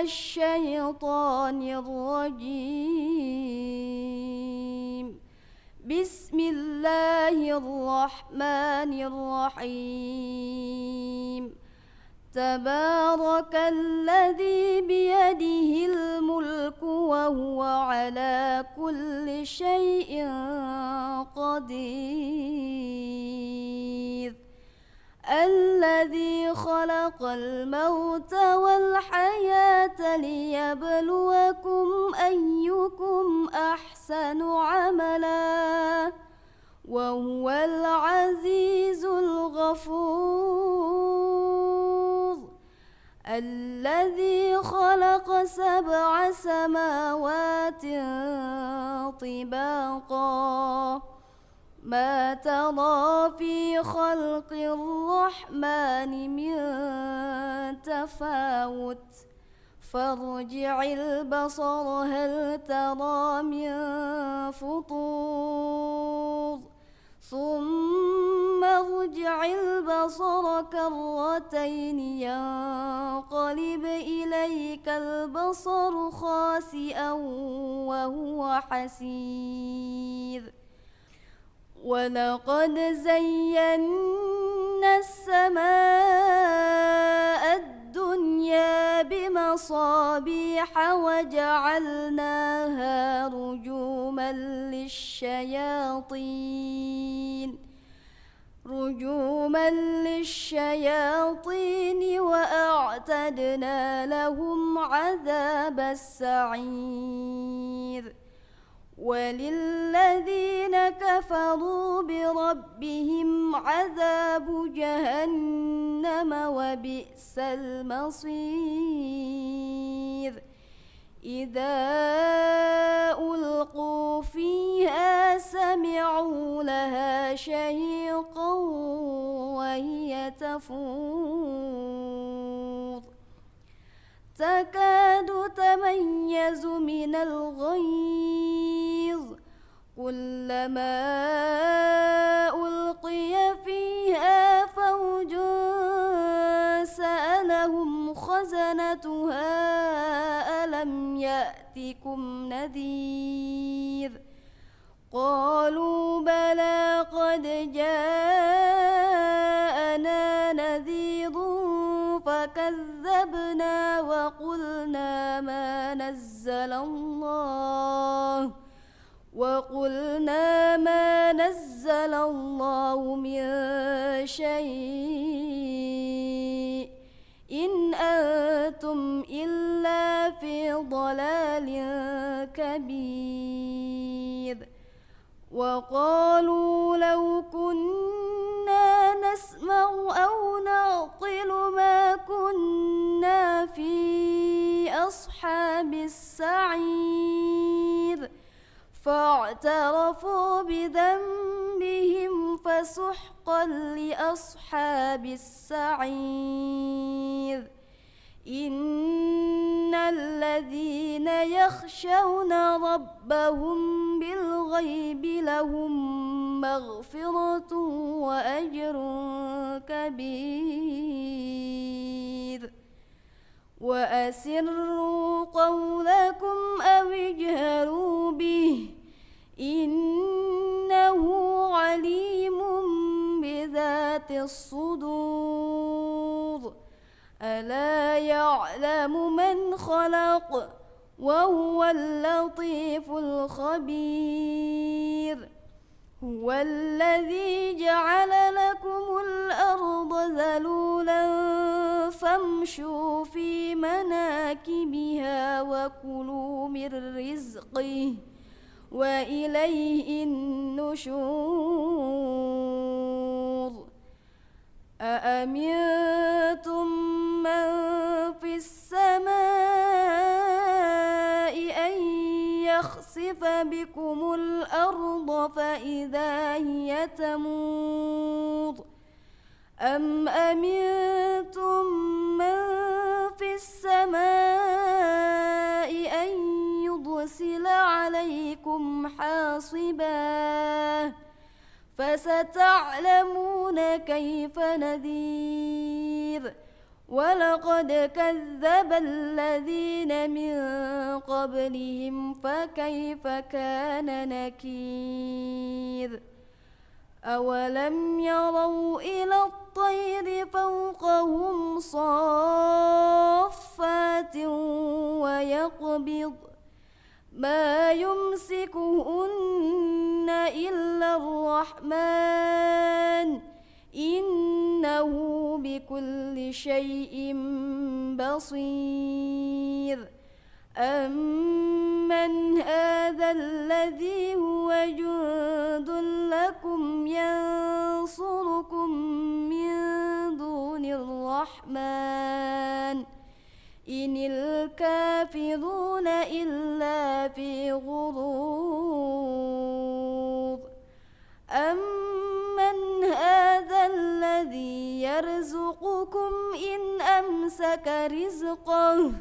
الشيطان الرجيم. بسم الله الرحمن الرحيم. تبارك الذي بيده الملك وهو على كل شيء قدير. الذي خلق الموت والحياة ليبلوكم أيكم أحسن عملا وهو العزيز الغفور. الذي خلق 7 سماوات طباقا ما ترى في خلق الرحمن من تفاوت فارجع البصر هل ترى من فطور ثم ارجع البصر كرتين ينقلب إليك البصر خاسئا وهو حسير. ولقد زينا السماء الدنيا بمصابيح وجعلناها رجوما للشياطين وأعتدنا لهم عذاب السعير. وللذين كفروا بربهم عذاب جهنم وبئس المصير. إذا ألقوا فيها سمعوا لها شهيقا وهي تفور تكاد تميز من الغيظ كلما ألقي فيها فوج سألهم خزنتها ألم يأتكم نذير قالوا بلى قد جاءنا نذير فكذبنا وقلنا ما نزل الله من شيء إن أنتم إلا في ضلال كبير. وقالوا لو كنا نسمع أو نعقل ما كنا في أصحاب السعير فاعترفوا بذنبهم فسحقا لأصحاب السعير. إن الذين يخشون ربهم بالغيب لهم مغفرة وأجر كبير. وأسروا قولكم أو اجهروا به إنه عليم بذات الصدور. ألا يعلم من خلق وهو اللطيف الخبير. هو الذي جعل لكم الأرض ذلولا فامشوا في مناكبها وكلوا من رزقه وإليه النشور. أأمنتم من في السماء أن يخسف بكم الأرض فإذا هي تمور أم أمنتم من في السماء أن يرسل عليكم حاصبا فستعلمون كيف نذير. ولقد كذب الذين من قبلهم فكيف كان نكير أولم يروا إلى الطير فوقهم صافات ويقبض ما يمسكهن إلا الرحمن إنه بكل شيء بصير أمن هذا الذي هو جند لكم ينصركم من دون الرحمن إن الكافرون إلا في غرور أمن هذا الذي يرزقكم إن أمسك رزقه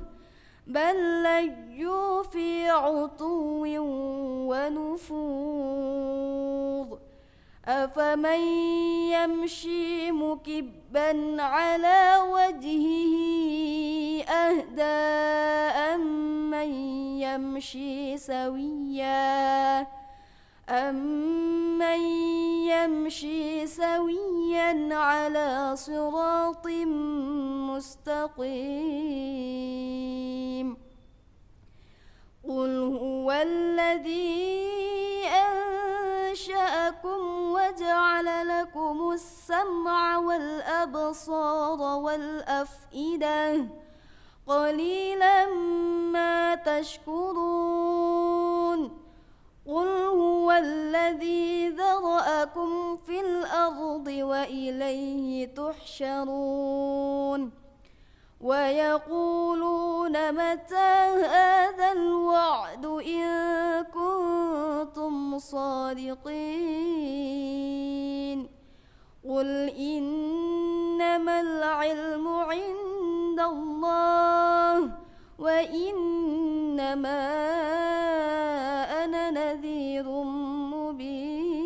بل لجوا في عتو ونفور أفمن يمشي مكبا على وجهه أهدى أمن يمشي سويا على صراط مستقيم قل هو الذي أنشأكم وجعل لكم السمع والأبصار والأفئدة قليلا ما تشكرون قل هو الذي ذرأكم في الأرض وإليه تحشرون ويقولون متى هذا الوعد إن كنتم صادقين قل إنما العلم عند الله وإنما أنا نذير مبين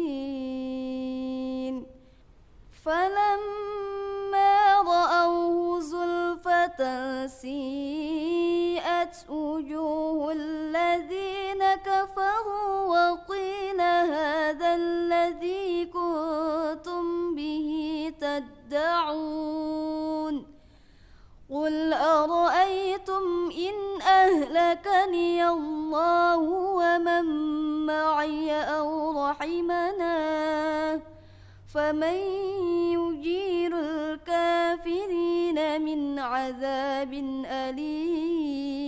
فلما رأوه زلفة سيئت وجوه الذين كفروا وقيل هذا الذي كنتم به تدعون قل أرأيتم إن أهلكني الله ومن معي أو رحمنا فمن يجير الكافرين من عذاب أليم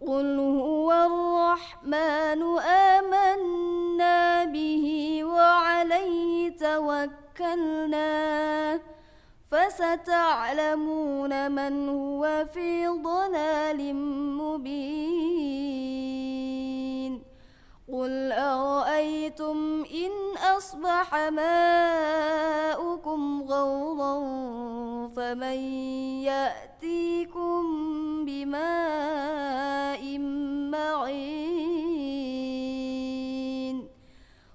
قل هو الرحمن آمنا به وعليه توكلنا فستعلمون من هو في ضلال مبين قل أرأيتم إن أصبح ماؤكم غورا فمن يأتيكم بماء معين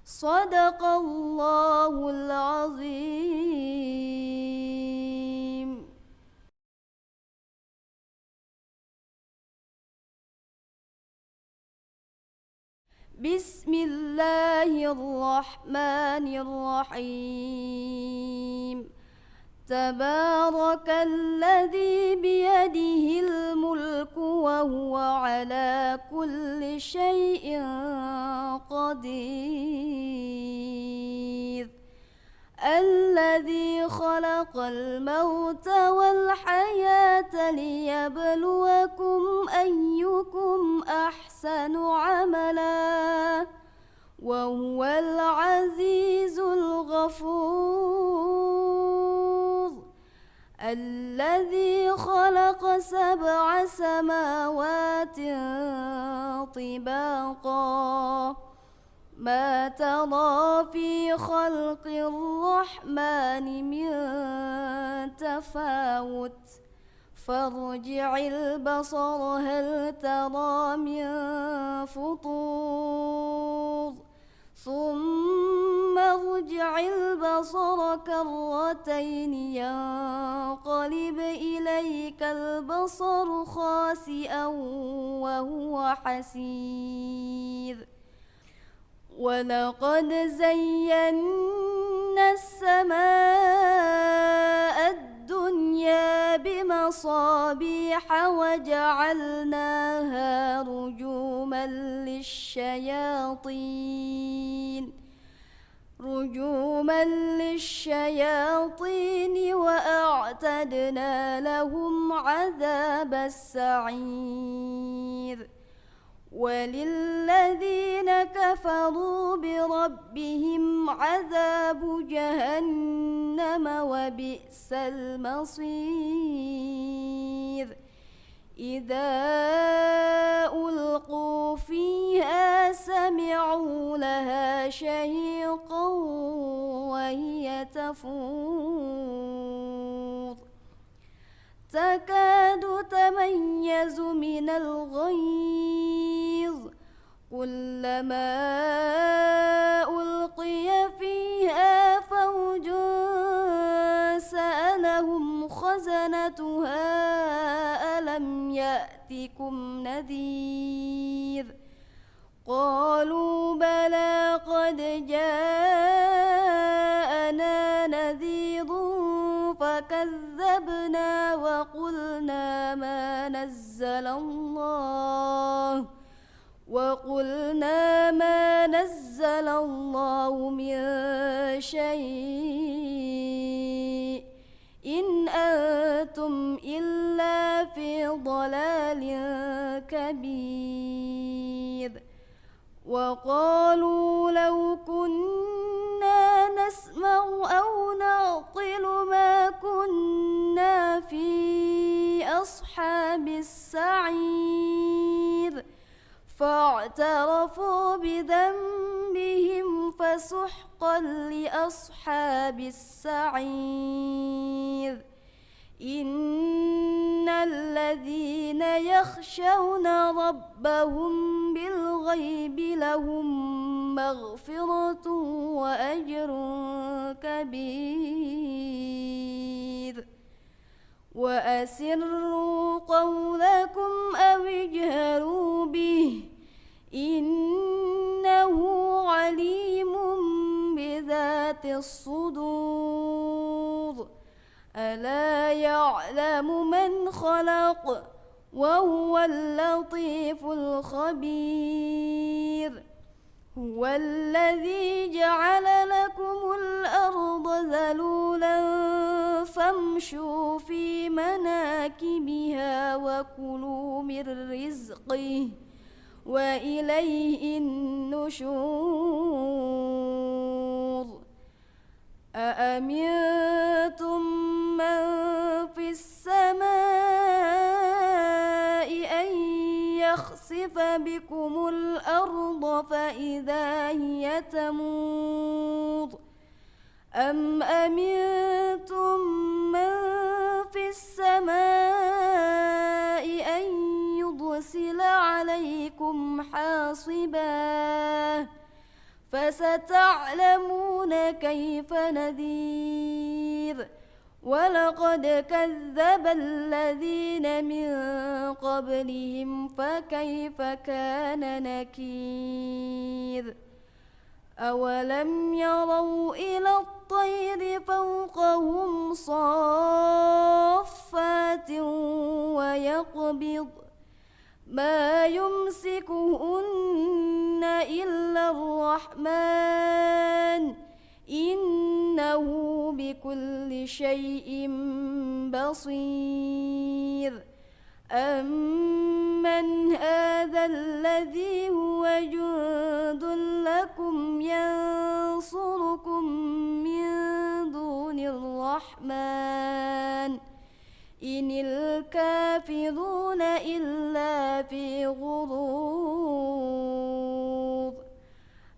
صدق الله العظيم. بسم الله الرحمن الرحيم تبارك الذي بيده الملك وهو على كل شيء قدير الذي خلق الموت والحياة ليبلوكم أيكم أحسن عملا وهو العزيز الغفور الذي خلق 7 سماوات طباقا ما ترى في خلق الرحمن من تفاوت فارجع البصر هل ترى من فطور ثم ارجع البصر كرتين ينقلب ينقلب إليك البصر خاسئا وهو حسير ولقد زينا السماء الدنيا بمصابيح وجعلناها رجوما للشياطين وأعتدنا لهم عذاب السعير وللذين كفروا بربهم عذاب جهنم وبئس المصير إذا ألقوا فيها سمعوا لها شهيقا وهي تفور تكاد تميز من الغيظ كلما ألقي فيها فوج سألهم خزنتها ألم يأتكم نذير قالوا بلى قد جاءنا نذير فكذبنا وقلنا ما نزل الله من شيء إن أنتم إلا في ضلال كبير وقالوا لو كنا نسمع أو نعقل ما كنا في أصحاب السعير فاعترفوا بذنبهم فسحقا لأصحاب السعير إن الذين يخشون ربهم بالغيب لهم مغفرة وأجر كبير وأسروا قولكم أو اجهروا به إنه عليم بذات الصدور ألا يعلم من خلق وهو اللطيف الخبير هو الذي جعل لكم الأرض ذلولا فامشوا في مناكبها وكلوا من رزقه وإليه النشور أأمنتم من في السماء أن يخسف بكم الأرض فإذا هي تمور أم أمنتم من في السماء أن يرسل عليكم حاصبا فستعلمون كيف نذير ولقد كذب الذين من قبلهم فكيف كان نكير أولم يروا إلى الطير فوقهم صافات ويقبض ما يمسكهن إلا الرحمن إنه بكل شيء بصير أمن هذا الذي هو جند لكم ينصركم من دون الرحمن إن الكافرون إلا في غرور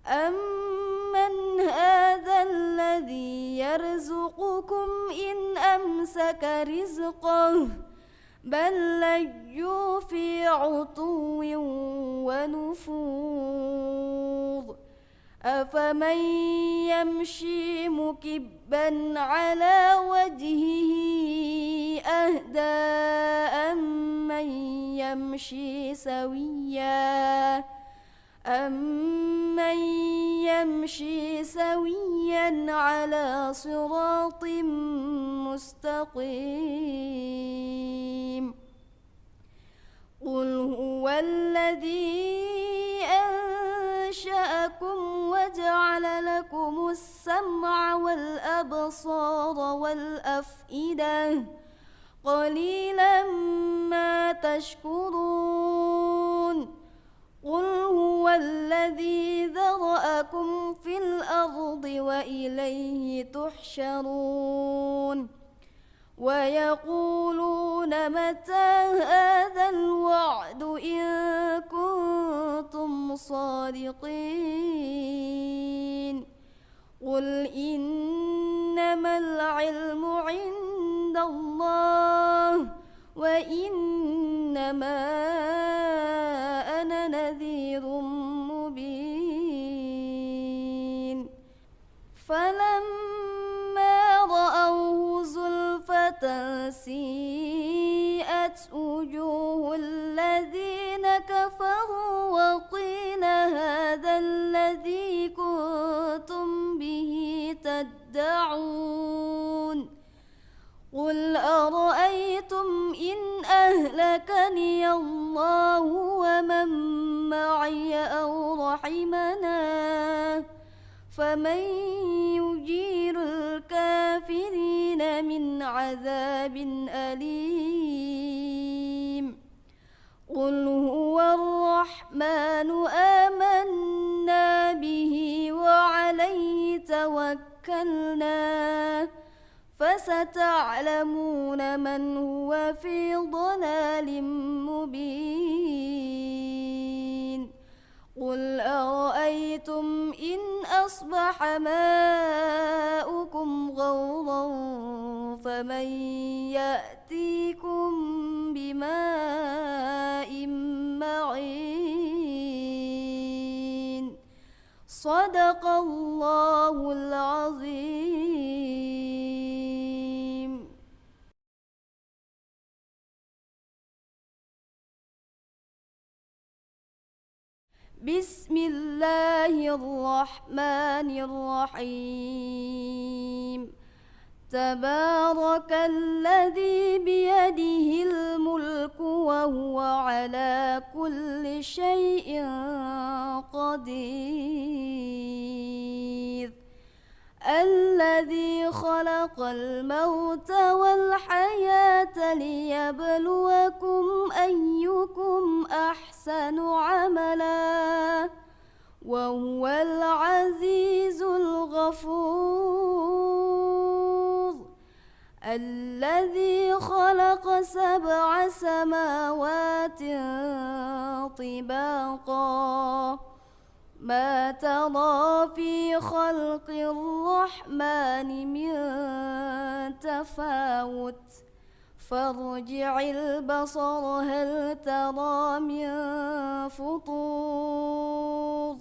أمن هذا الذي يرزقكم إن أمسك رزقه بل لجوا في عتو ونفور أفمن يمشي مكبا على وجهه أهدى أمن يمشي سويا على صراط مستقيم قل هو الذي أنشأكم وجعل لكم السمع والأبصار والأفئدة قليلا ما تشكرون قل هو الذي ذرأكم في الأرض وإليه تحشرون ويقولون متى هذا الوعد إن كنتم صادقين قل إنما العلم عند الله وإنما أنا نذير مبين فلما رأوه زلفة سيئت وجوه الذين كفروا وقيل هذا الذي كنتم به تدعون قل أرأيتم إن أهلكني الله ومن معي أو رحمنا فمن يجير الكافرين من عذاب أليم قل هو الرحمن آمنا به وعليه توكلنا فستعلمون من هو في ضلال مبين قل أرأيتم إن أصبح ماؤكم غورا فمن يأتيكم بماء معين صدق الله العظيم. بسم الله الرحمن الرحيم تبارك الذي بيده الملك وهو على كل شيء قدير الذي خلق الموت والحياة ليبلوكم أيكم أحسن عملا وهو العزيز الغفور الذي خلق 7 سماوات طباقا ما ترى في خلق الرحمن من تفاوت فارجع البصر هل ترى من فطور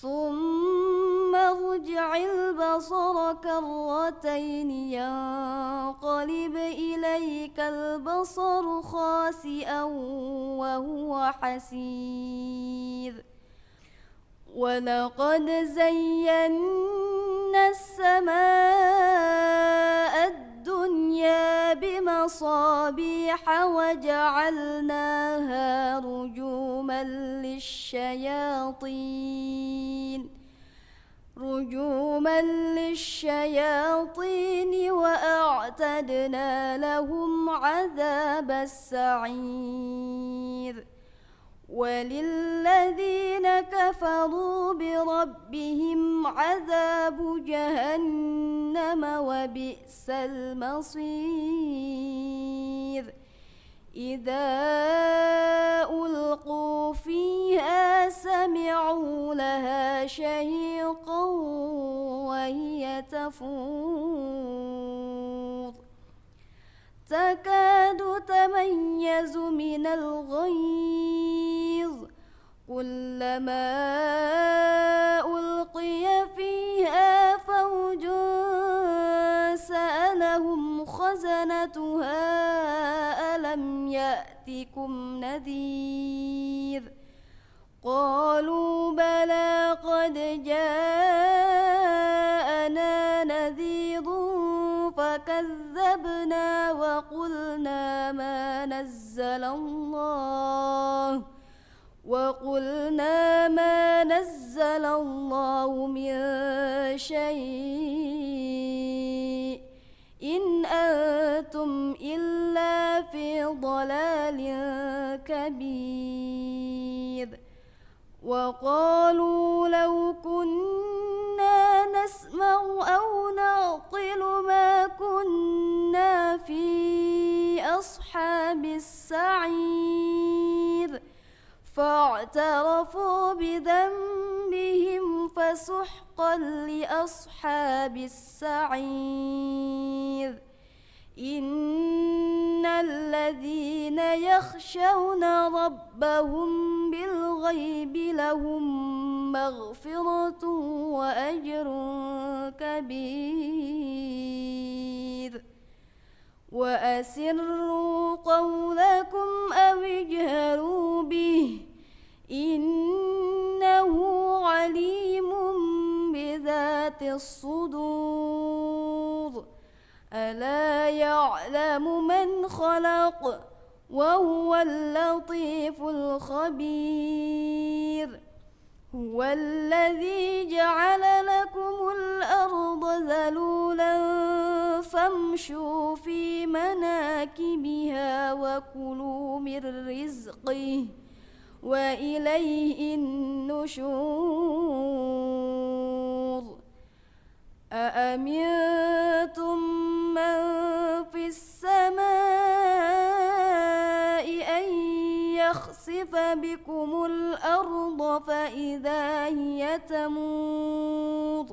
ثم ارجع البصر كرتين ينقلب إليك البصر خاسئا وهو حسير ولقد زينا السماء الدنيا بمصابيح وجعلناها رجوما للشياطين وأعتدنا لهم عذاب السعير وللذين كفروا بربهم عذاب جهنم وبئس المصير إذا ألقوا فيها سمعوا لها شهيقا وهي تفور تكاد تميز من الغيظ كلما ألقي فيها فوج سألهم خزنتها خزنتها ألم يأتكم نذير قالوا بلى قد جاءنا نذير فكذبنا وقلنا ما نزل الله من شيء إن أنتم إلا في ضلال كبير وقالوا لو كنا نسمع أو نعقل ما كنا في أصحاب السعير فاعترفوا بذنبهم فسحقا لأصحاب السعير إن الذين يخشون ربهم بالغيب لهم مغفرة وأجر كبير وأسروا قولكم أو اجهروا به إنه عليم بذات الصدور ألا يعلم من خلق وهو اللطيف الخبير هو الذي جعل لكم الأرض ذلولا فامشوا في مناكبها وكلوا من رزقه وإليه النشور أأمنتم من في السماء أن يخسف بكم الأرض فإذا هي تمور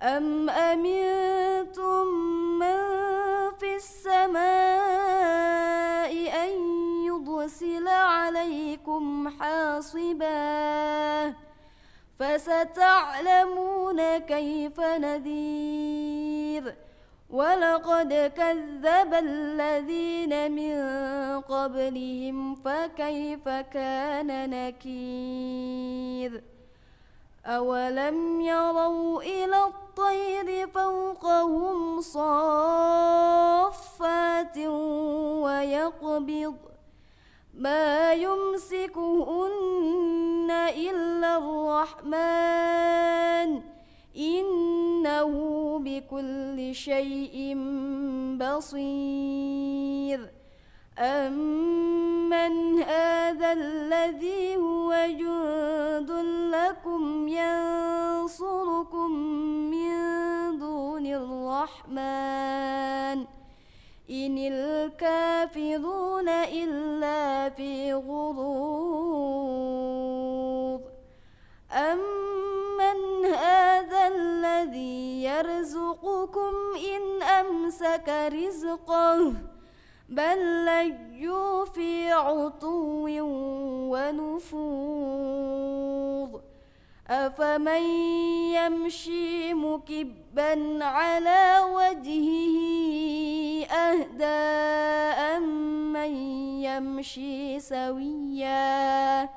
أم أمنتم من في السماء أن يرسل عليكم حاصبا فستعلمون كيف نذير ولقد كذب الذين من قبلهم فكيف كان نكير أولم يروا إلى الطير فوقهم صافات ويقبض ما يمسكهن إلا الرحمن إنه بكل شيء بصير أمن هذا الذي هو جند لكم ينصركم من دون الرحمن إن الكافرون إلا في غرور أمن هذا الذي يرزقكم إن أمسك رزقه بل لجوا في عتو ونفور أفمن يمشي مكبا على وجهه أهدى أمن يمشي سويا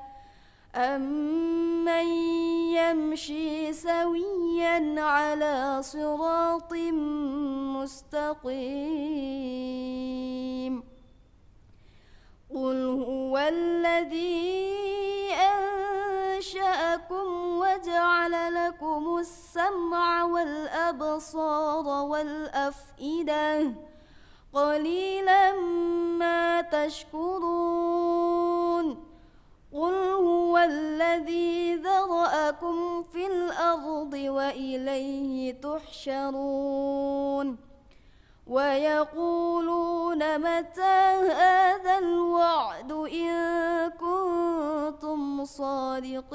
على صراط مستقيم قل هو الذي أنشأكم وجعل لكم السمع والأبصار والأفئدة قليلا ما تشكرون قل هو الذي ذرأكم في الأرض وإليه تحشرون ويقولون متى هذا الوعد إن كنتم صادقين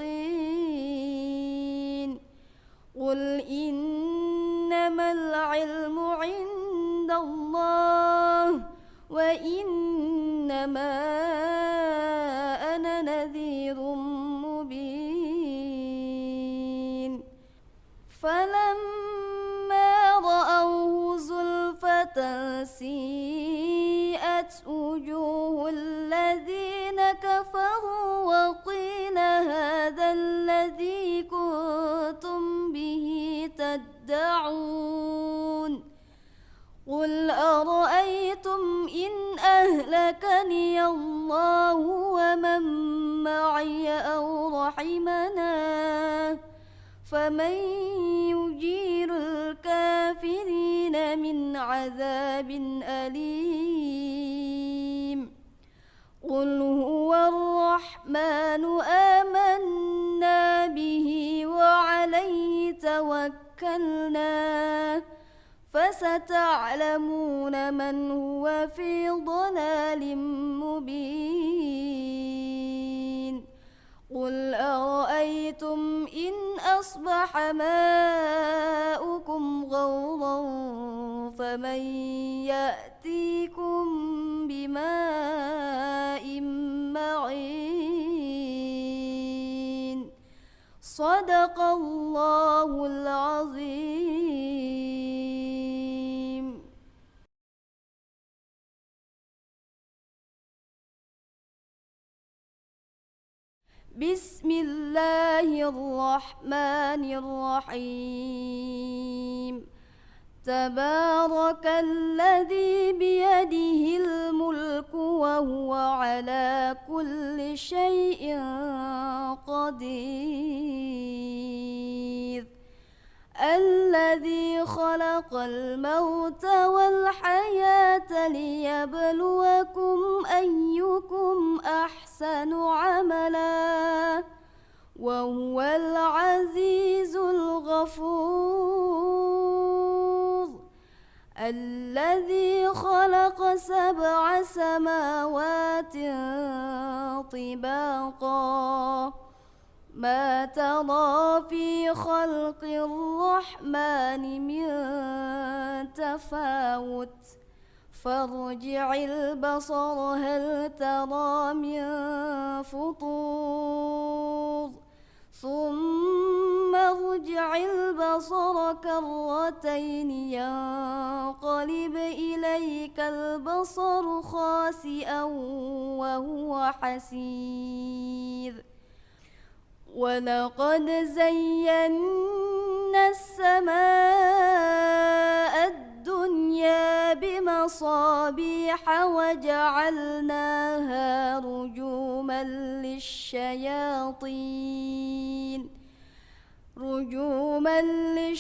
قل إنما العلم عند الله وإنما أنا نذير مبين فلما رأوه زلفة وسيئت وجوه الذين كفروا وقيل هذا الذي كنتم به تدعون قل أرأيتم إن أهلكني الله ومن معي أو رحمنا فمن يجير الكافرين من عذاب أليم قل هو الرحمن آمنا به وعليه توكلنا فستعلمون من هو في ضلال مبين قل أرأيتم إن أصبح ماؤكم غورا فمن يأتيكم بماء معين صدق الله العظيم. بسم الله الرحمن الرحيم تبارك الذي بيده الملك وهو على كل شيء قدير الذي خلق الموت والحياة ليبلوكم أيكم أحسن عملا وهو العزيز الغفور الذي خلق 7 سماوات طباقا ما ترى في خلق الرحمن من تفاوت فارجع البصر هل ترى من فطور ثم ارجع البصر كرتين ينقلب إليك البصر خاسئا وهو حسير ولقد زينا السماء الدنيا بمصابيح وجعلناها رجوما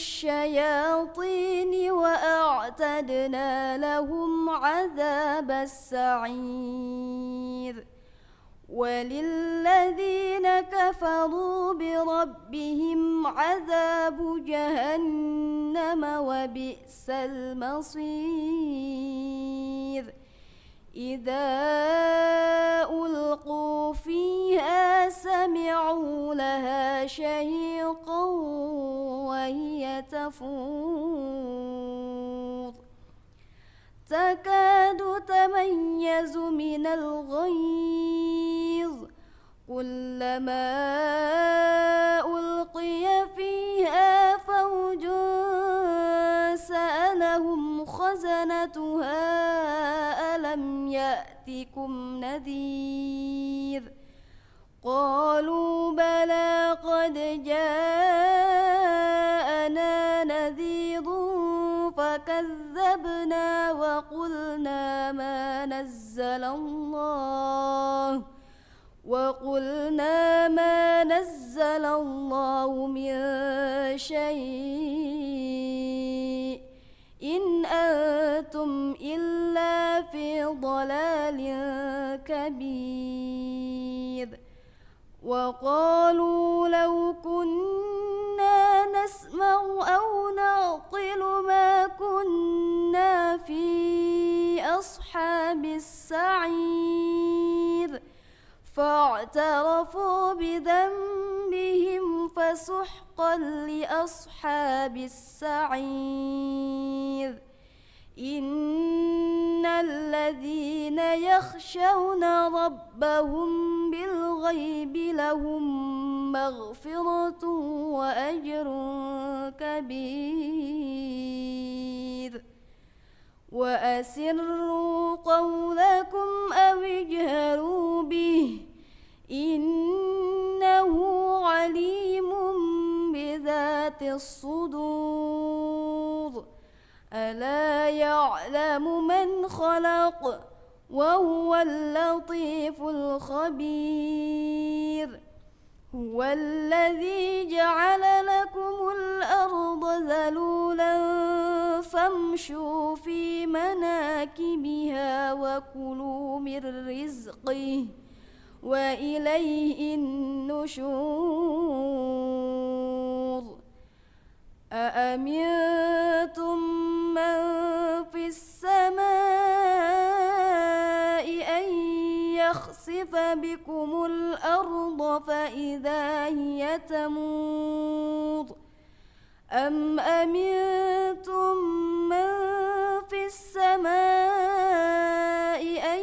للشياطين وأعتدنا لهم عذاب السعير وللذين كفروا بربهم عذاب جهنم وبئس المصير إذا ألقوا فيها سمعوا لها شهيقا وهي تفور تكاد تميز من الغيظ كلما ألقي فيها فوج سألهم خزنتها ألم يأتكم نذير قالوا بلى قد جاءنا نذير فكذبنا وقلنا ما نزل الله من شيء إن أنتم إلا في ضلال كبير وقالوا لو كنا نسمع أو نعقل ما كنا في أصحاب السعير فاعترفوا بذنبهم فسحقا لأصحاب السعير إن الذين يخشون ربهم بالغيب لهم مغفرة وأجر كبير وأسروا قولكم أو اجهروا به إنه عليم بذات الصدور ألا يعلم من خلق وهو اللطيف الخبير هو الذي جعل لكم الأرض ذلولا فامشوا في مناكبها وكلوا من رزقه وإليه النشور أأمنتم من في السماء أن يخسف بكم الأرض فإذا هي تمور أم أمنتم من في السماء أن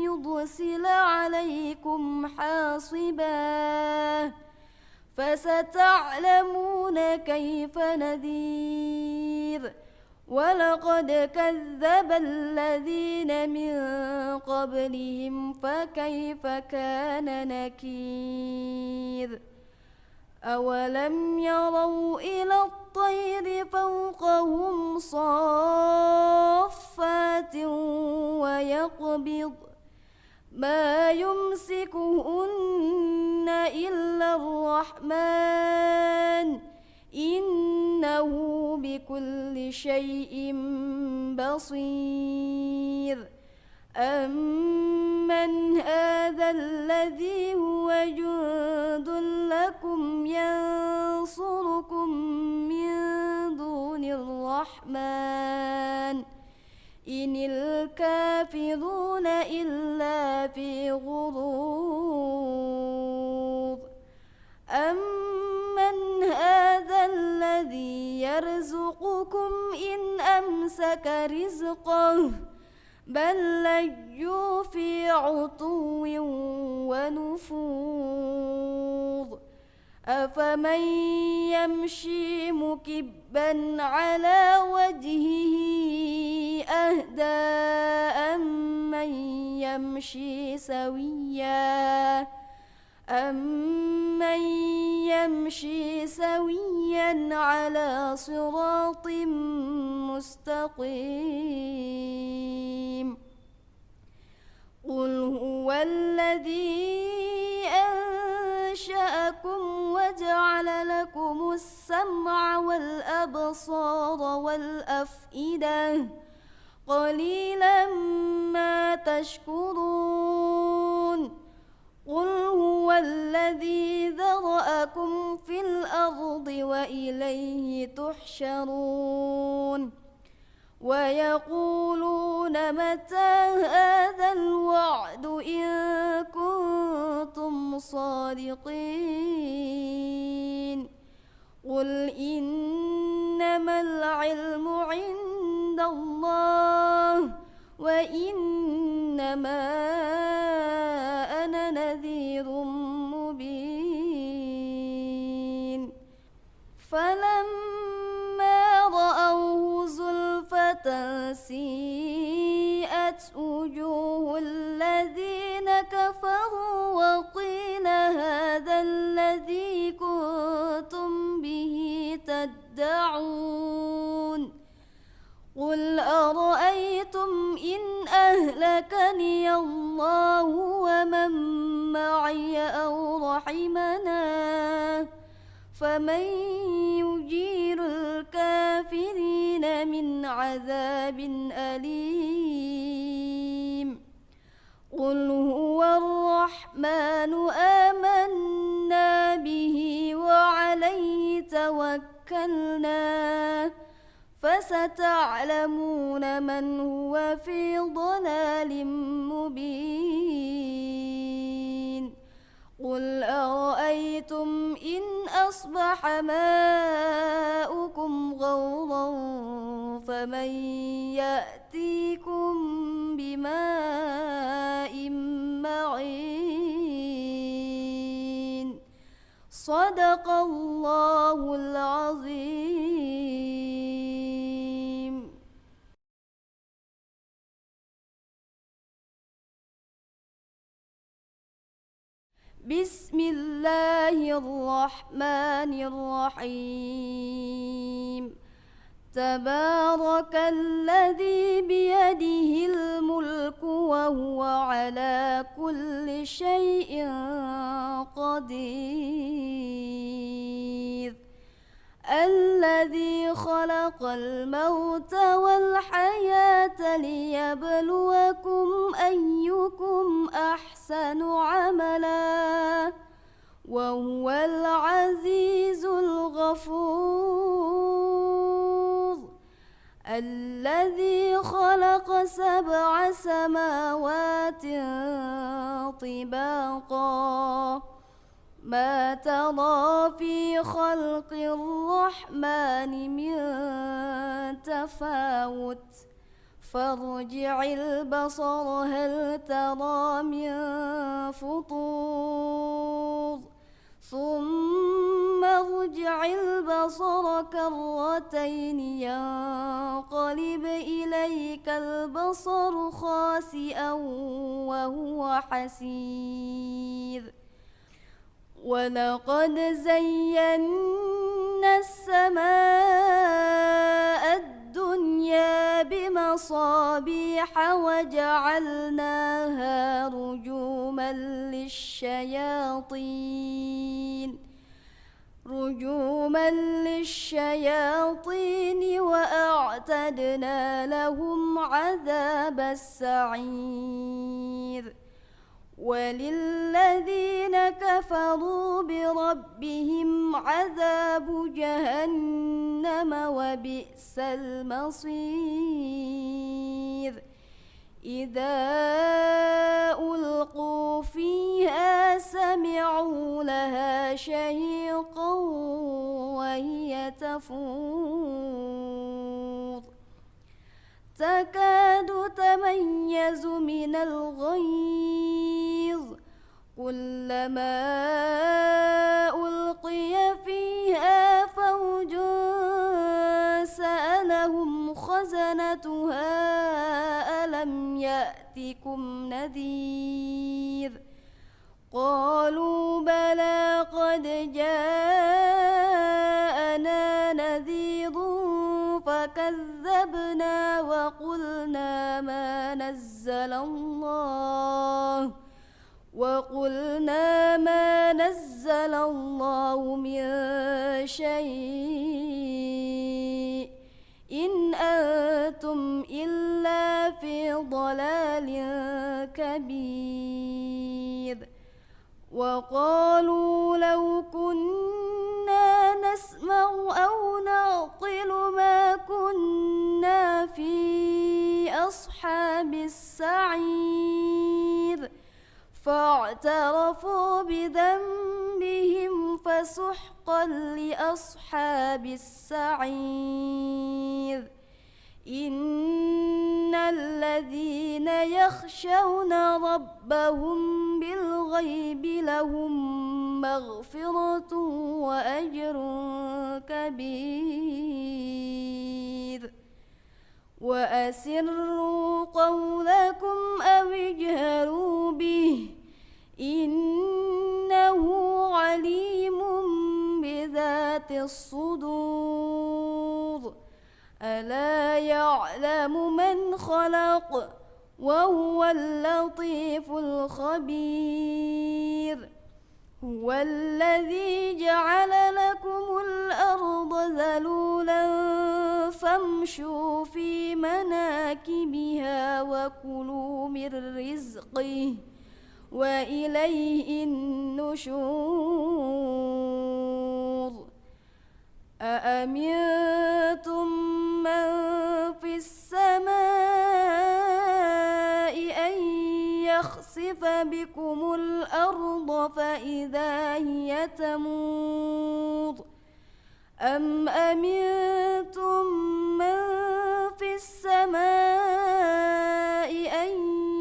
يرسل عليكم حاصبا فستعلمون كيف نذير ولقد كذب الذين من قبلهم فكيف كان نكير أولم يروا إلى الطير فوقهم صافات ويقبض ما يمسكهن إلا الرحمن إنه بكل شيء بصير أمن هذا الذي هو جند لكم ينصركم من دون الرحمن إن الكافرون إلا في غرور أمن هذا الذي يرزقكم إن أمسك رزقه بل لجوا في عتو ونفور أفمن يمشي مكبا على وجهه أهدى أمن يمشي سويا على صراط مستقيم قل هو الذي أنشأكم وجعل لكم السمع والأبصار والأفئدة قليلا ما تشكرون قل هو الذي ذرأكم في الأرض وإليه تحشرون ويقولون متى هذا الوعد إن كنتم صادقين قل إنما العلم عند الله وإنما أنا نذير مبين فلما رأوه زلفة سيئت وجوه الذين كفروا وقيل هذا الذي كنتم به تدعون قل أرأيتم إن أهلكني الله ومن معي أو رحمنا فمن يجير الكافرين من عذاب أليم قل هو الرحمن آمنا به وعليه توكلنا فستعلمون من هو في ضلال مبين قل أرأيتم إن أصبح ماؤكم غورا فمن يأتيكم بماء معين صدق الله العظيم. بسم الله الرحمن الرحيم تبارك الذي بيده الملك وهو على كل شيء قدير الذي خلق الموت والحياة ليبلوكم أيكم أحسن عملا وهو العزيز الغفور الذي خلق 7 سماوات طباقا ما ترى في خلق الرحمن من تفاوت فارجع البصر هل ترى من فطور ثم ارجع البصر كرتين ينقلب إليك البصر خاسئا وهو حسير ولقد زينا السماء الدنيا بمصابيح وجعلناها رجوما للشياطين وأعتدنا لهم عذاب السعير وللذين كفروا بربهم عذاب جهنم وبئس المصير إذا ألقوا فيها سمعوا لها شهيقا وهي تفور تكاد تميز من الغيظ كلما ألقي فيها فوج سألهم خزنتها ألم يأتكم نذير قالوا بلى قد جاءنا نذير فكذبنا وقلنا ما نزل الله من شيء إن أنتم إلا في ضلال كبير وقالوا لو كنا نسمع أو نعقل ما كنا في أصحاب السعير فاعترفوا بذنبهم فسحقا لأصحاب السعير إن الذين يخشون ربهم بالغيب لهم مغفرة وأجر كبير وأسروا قولكم أو اجهروا به إنه عليم بذات الصدور ألا يعلم من خلق وهو اللطيف الخبير هو الذي جعل لكم الأرض ذلولا فامشوا في مناكبها وكلوا من رزقه وإليه النشور أأمنتم من في السماء أن يخسف بكم الأرض فإذا هي تمور أم أمنتم من في السماء أن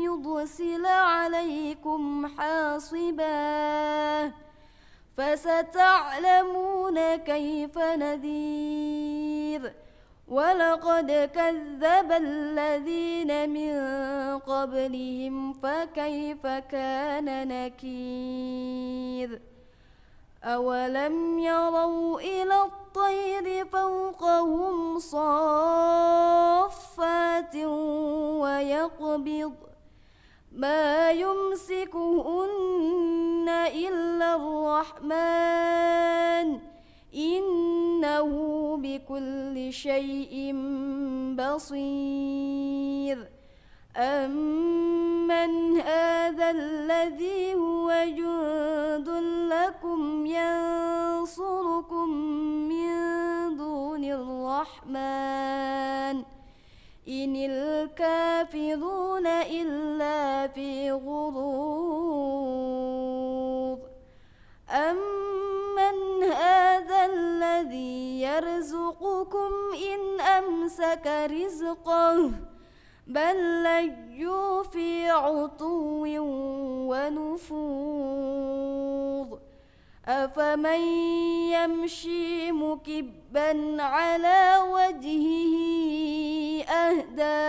يرسل عليكم حاصبا فستعلمون كيف نذير ولقد كذب الذين من قبلهم فكيف كان نكير أولم يروا إلى الطير فوقهم صافات ويقبض ما يمسكهن إلا الرحمن إنه بكل شيء بصير أمن هذا الذي هو جند لكم ينصركم من دون الرحمن إن الكافرون إلا في غرور أمن هذا الذي يرزقكم إن أمسك رزقه بل لجوا في عتو ونفور أفمن يمشي مكبا على وجهه أهدى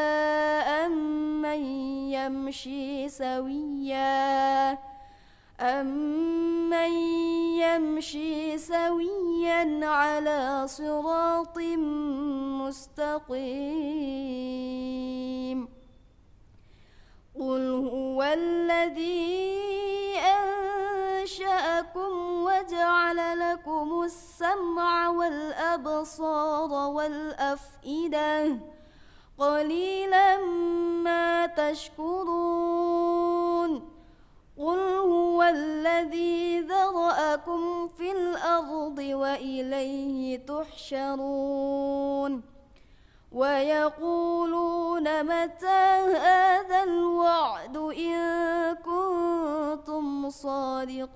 أمن يمشي سويا على صراط مستقيم قل هو الذي أنشأكم وجعل لكم السمع والأبصار والأفئدة قليلا ما تشكرون قل هو الذي ذرأكم في الأرض وإليه تحشرون ويقولون متى هذا الوعد إن كنتم صادقين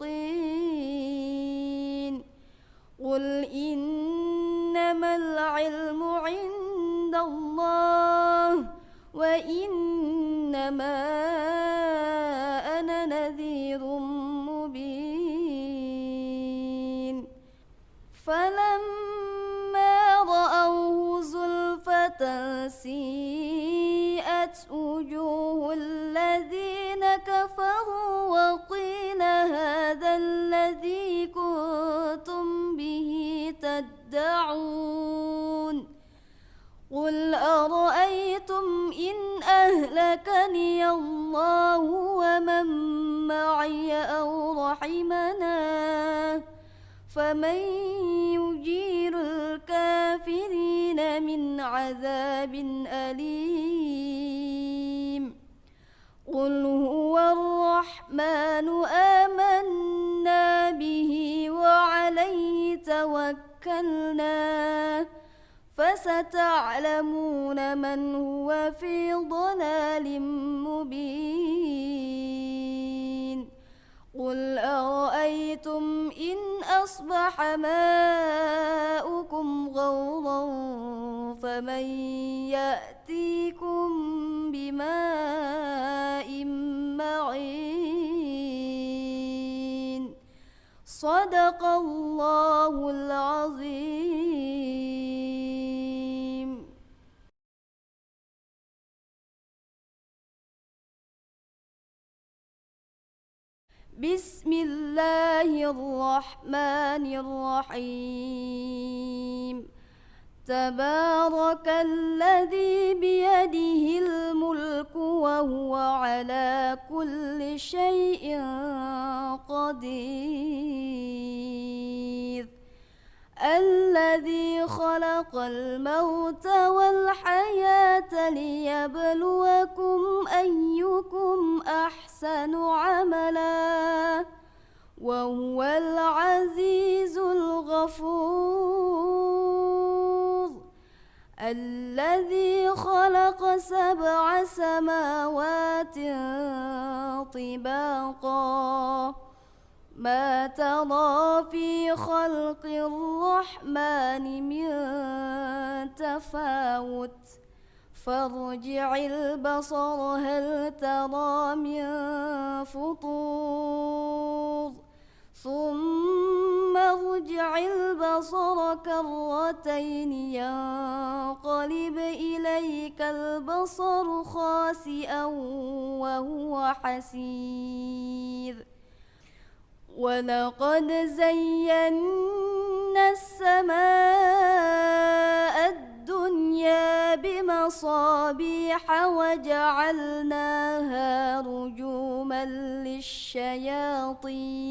قل إنما العلم عند الله وإنما أنا نذير مبين فلما رأوه زلفة سيئت وجوه الذين كفروا وقيل هذا الذي كنتم به تدعون قل أرأيتم إن أهلكني الله ومن معي أو رحمنا فمن يجير الكافرين من عذاب أليم قل هو الرحمن آمنا به وعليه توكلنا فستعلمون من هو في ضلال مبين قل أرأيتم إن أصبح ماؤكم غورا فمن يأتيكم بماء معين صدق الله العظيم. بسم الله الرحمن الرحيم تبارك الذي بيده الملك وهو على كل شيء قدير الذي خلق الموت والحياة ليبلوكم أيكم أحسن عملا وهو العزيز الغفور الذي خلق 7 سماوات طباقا ما ترى في خلق الرحمن من تفاوت فارجع البصر هل ترى من فطور ثم ارجع البصر كرتين ينقلب إليك البصر خاسئا وهو حسير ولقد زينا السماء الدنيا بمصابيح وجعلناها رجوما للشياطين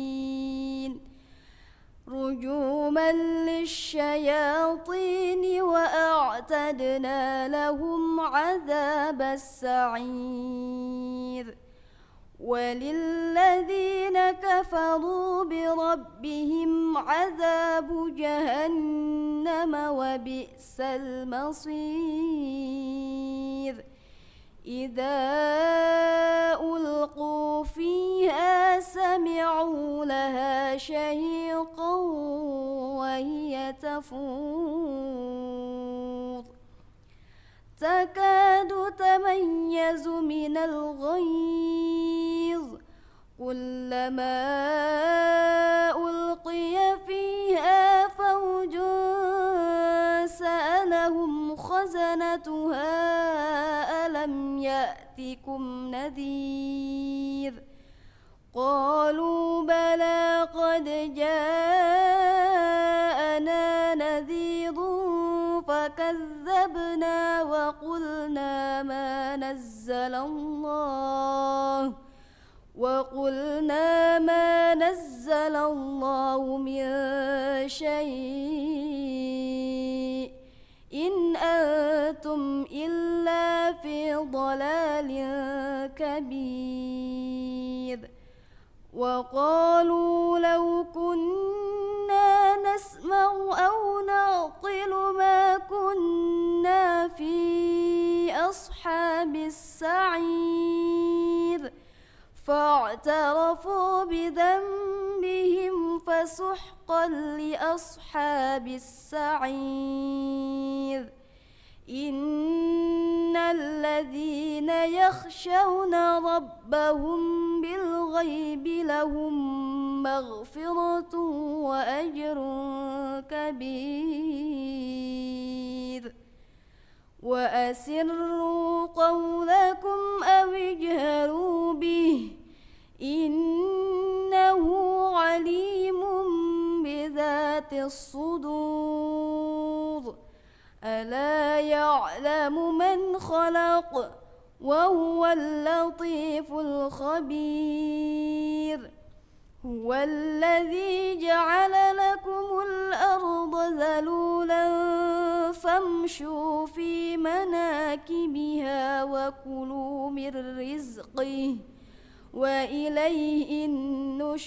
وأعتدنا لهم عذاب السعير وللذين كفروا بربهم عذاب جهنم وبئس المصير إذا ألقوا فيها سمعوا لها شهيقا وهي تفور تكاد تميز من الغيظ كلما ألقي فيها فوج سألهم خزنتها ألم يأتكم نذير قالوا بلى قد جاءنا نذير فكذبنا وقلنا ما نزل الله من شيء إن أنتم إلا في ضلال كبير وقالوا لو كنا نسمع أو نعقل ما كنا في أصحاب السعير فاعترفوا بذنبهم فسحقا لأصحاب السعير إن الذين يخشون ربهم بالغيب لهم مغفرة وأجر كبير وأسروا قولكم أو اجهروا به إنه عليم بذات الصدور ألا يعلم من خلق وهو اللطيف الخبير هو الذي جعل لكم الأرض ذلولا فامشوا في مناكبها وكلوا من رزقه وإليه النشور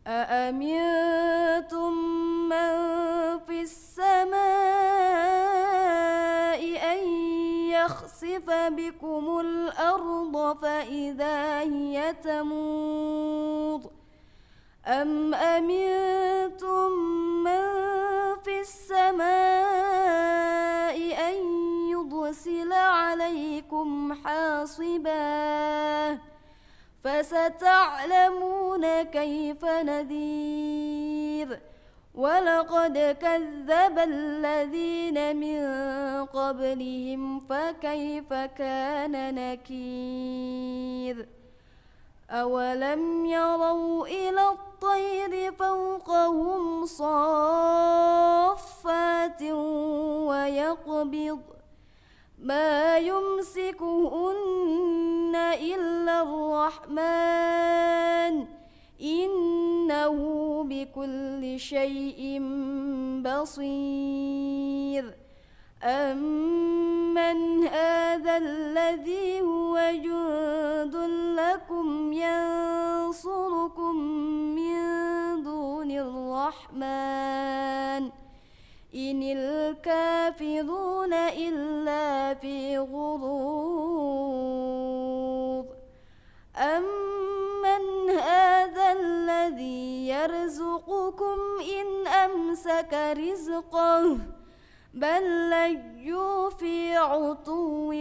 أأمنتم من في السماء أن يخسف بكم الأرض فإذا هي تمور أم أمنتم من في السماء أن يرسل عليكم حاصبا فستعلمون كيف نذير ولقد كذب الذين من قبلهم فكيف كان نكير أولم يروا إلى الطير فوقهم صافات ويقبض ما يمسكهن إلا الرحمن إنه بكل شيء بصير أمن هذا الذي هو جند لكم ينصركم من دون الرحمن إن الكافرون إلا في غرور أمن هذا الذي يرزقكم إن أمسك رزقه بل لجوا في عتو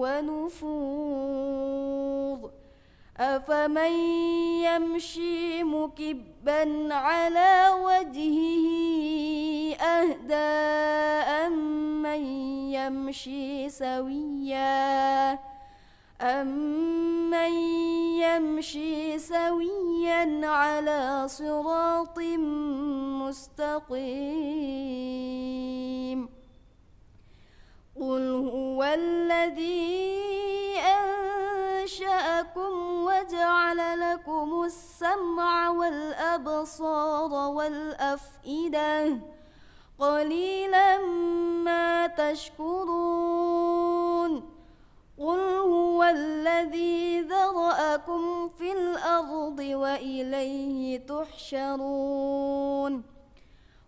ونفور أفمن يمشي مكبا على وجهه أهدى أمن يمشي سويا على صراط مستقيم قل هو الذي أنشأكم وجعل لكم السمع والأبصار والأفئدة قليلا ما تشكرون قل هو الذي ذرأكم في الأرض وإليه تحشرون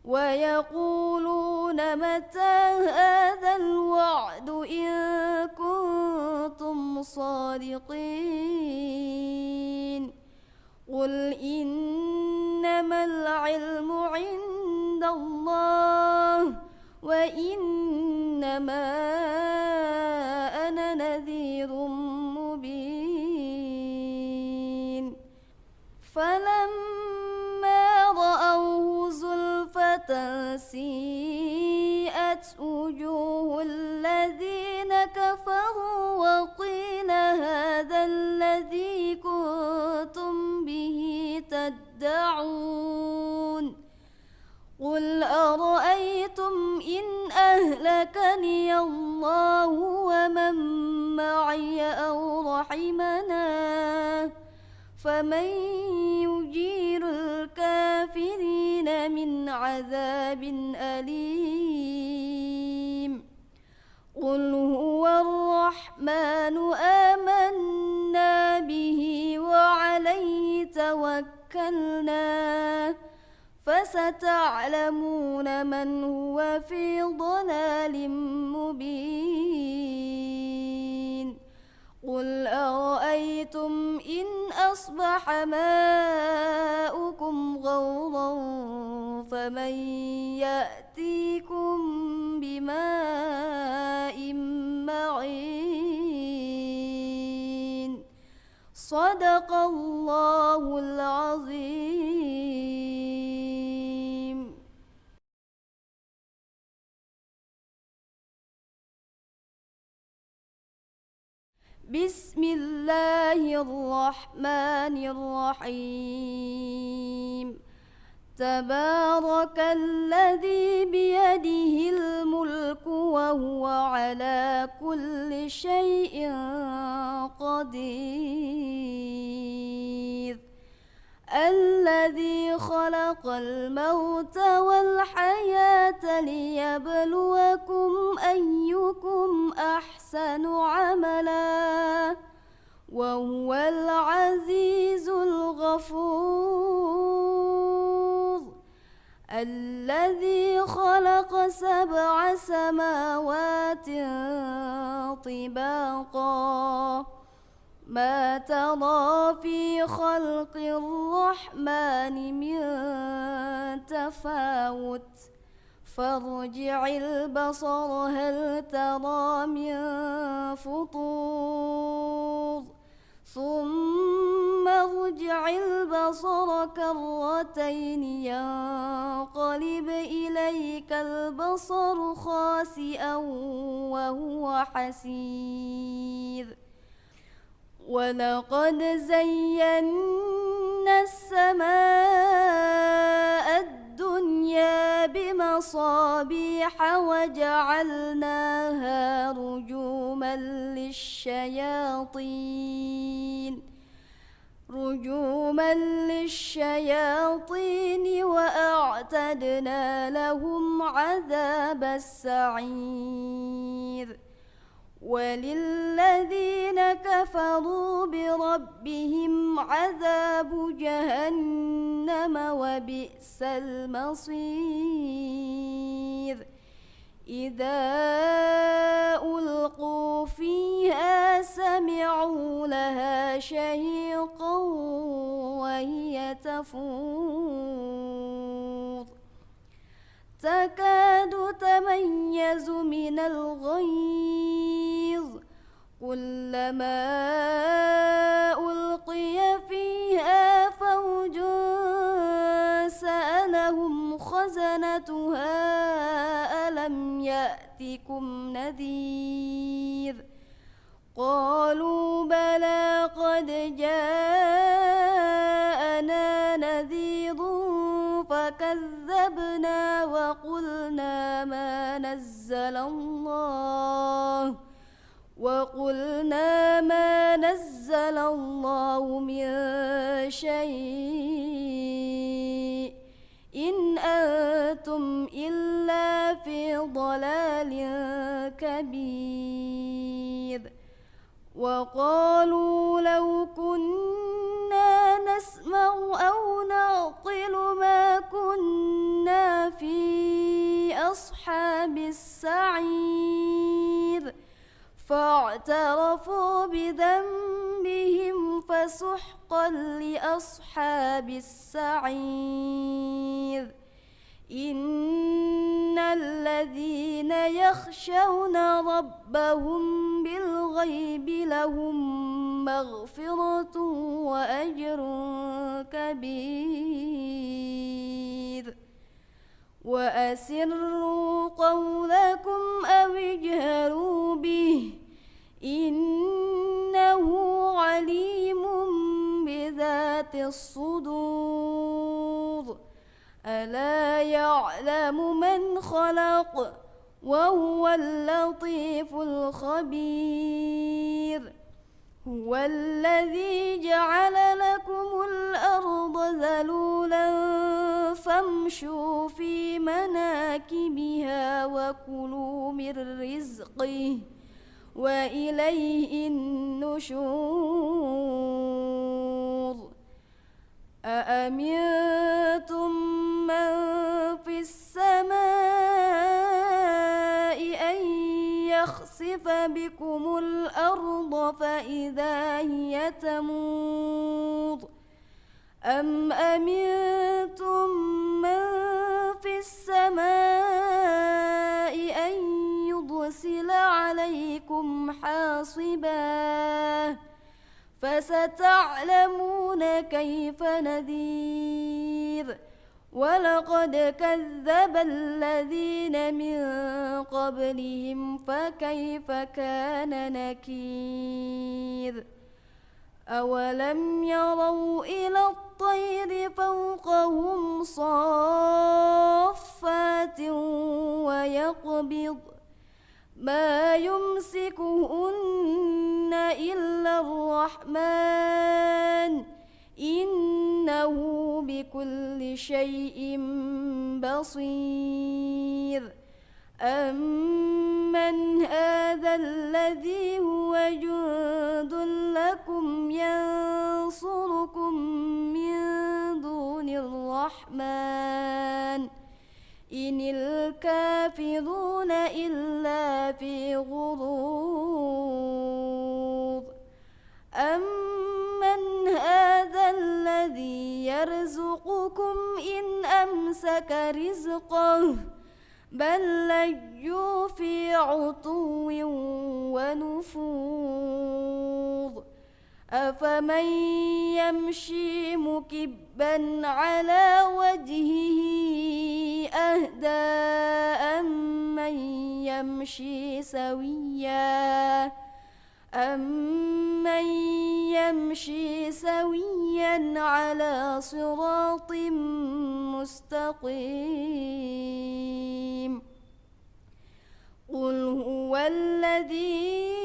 ويقولون متى هذا الوعد إن كنتم صادقين قل إنما العلم عند الله وإنما أنا نذير مبين فلما رأوه زلفة سيئت وجوه الذين كفروا وقيل هذا الذي كنتم به تدعون قل أرأيتم إن أهلكني الله ومن معي أو رحمنا فمن يجير الكافرين من عذاب أليم قل هو الرحمن آمنا به وعليه توكلنا فستعلمون من هو في ضلال مبين قل أرأيتم إن أصبح ماؤكم غورا فمن يأتيكم بماء معين صدق الله العظيم. بسم الله الرحمن الرحيم تبارك الذي بيده الملك وهو على كل شيء قدير الذي خلق الموت والحياة ليبلوكم أيكم أحسن عملا وهو العزيز الغفور الذي خلق 7 سماوات طباقا ما ترى في خلق الرحمن من تفاوت فارجع البصر هل ترى من فطور ثم ارجع البصر كرتين ينقلب إليك البصر خاسئا وهو حسير ولقد زينا السماء الدنيا بمصابيح وجعلناها رجوما للشياطين وأعتدنا لهم عذاب السعير وللذين كفروا بربهم عذاب جهنم وبئس المصير إذا ألقوا فيها سمعوا لها شهيقا وهي تفور تكاد تميز من الغيظ كلما ألقي عاقبتها ألم يأتكم نذير قالوا بلى قد جاءنا نذير فكذبنا وقلنا ما نزل الله من شيء إن أنتم إلا في ضلال كبير وقالوا لو كنا نسمع أو نعقل ما كنا في أصحاب السعير فاعترفوا بذنبهم فسحقا لأصحاب السعير إن الذين يخشون ربهم بالغيب لهم مغفرة وأجر كبير وأسروا قولكم أو اجهروا به إنه عليم بذات الصدور ألا يعلم من خلق وهو اللطيف الخبير هو الذي جعل لكم الأرض ذلولا فامشوا في مناكبها وكلوا من رزقه وإليه النشور أأمنتم من في السماء أن يخسف بكم الأرض فإذا هي تمور أم أمنتم من في السماء أن يرسل عليكم حاصبا فستعلمون كيف نذير ولقد كذب الذين من قبلهم فكيف كان نكير أولم يروا إلى الطير فوقهم صافات ويقبض ما يمسكهن إلا الرحمن إنه بكل شيء بصير أمن هذا الذي هو جند لكم ينصركم من دون الرحمن إن الكافرون إلا في غرور أمن هذا الذي يرزقكم إن أمسك رزقه بل لجوا في عتو ونفور أفمن يمشي مكبا على وجهه أهدى أمن يمشي سويا على صراط مستقيم قل هو الذي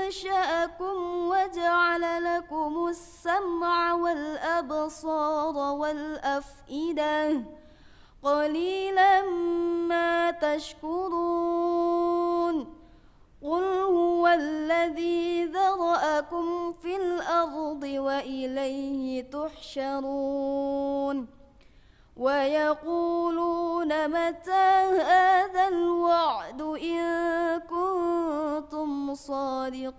أنشأكم وجعل لكم السمع والأبصار والأفئدة قليلا ما تشكرون قل هو الذي ذرأكم في الأرض وإليه تحشرون ويقولون متى هذا الوعد إن كنتم صادقين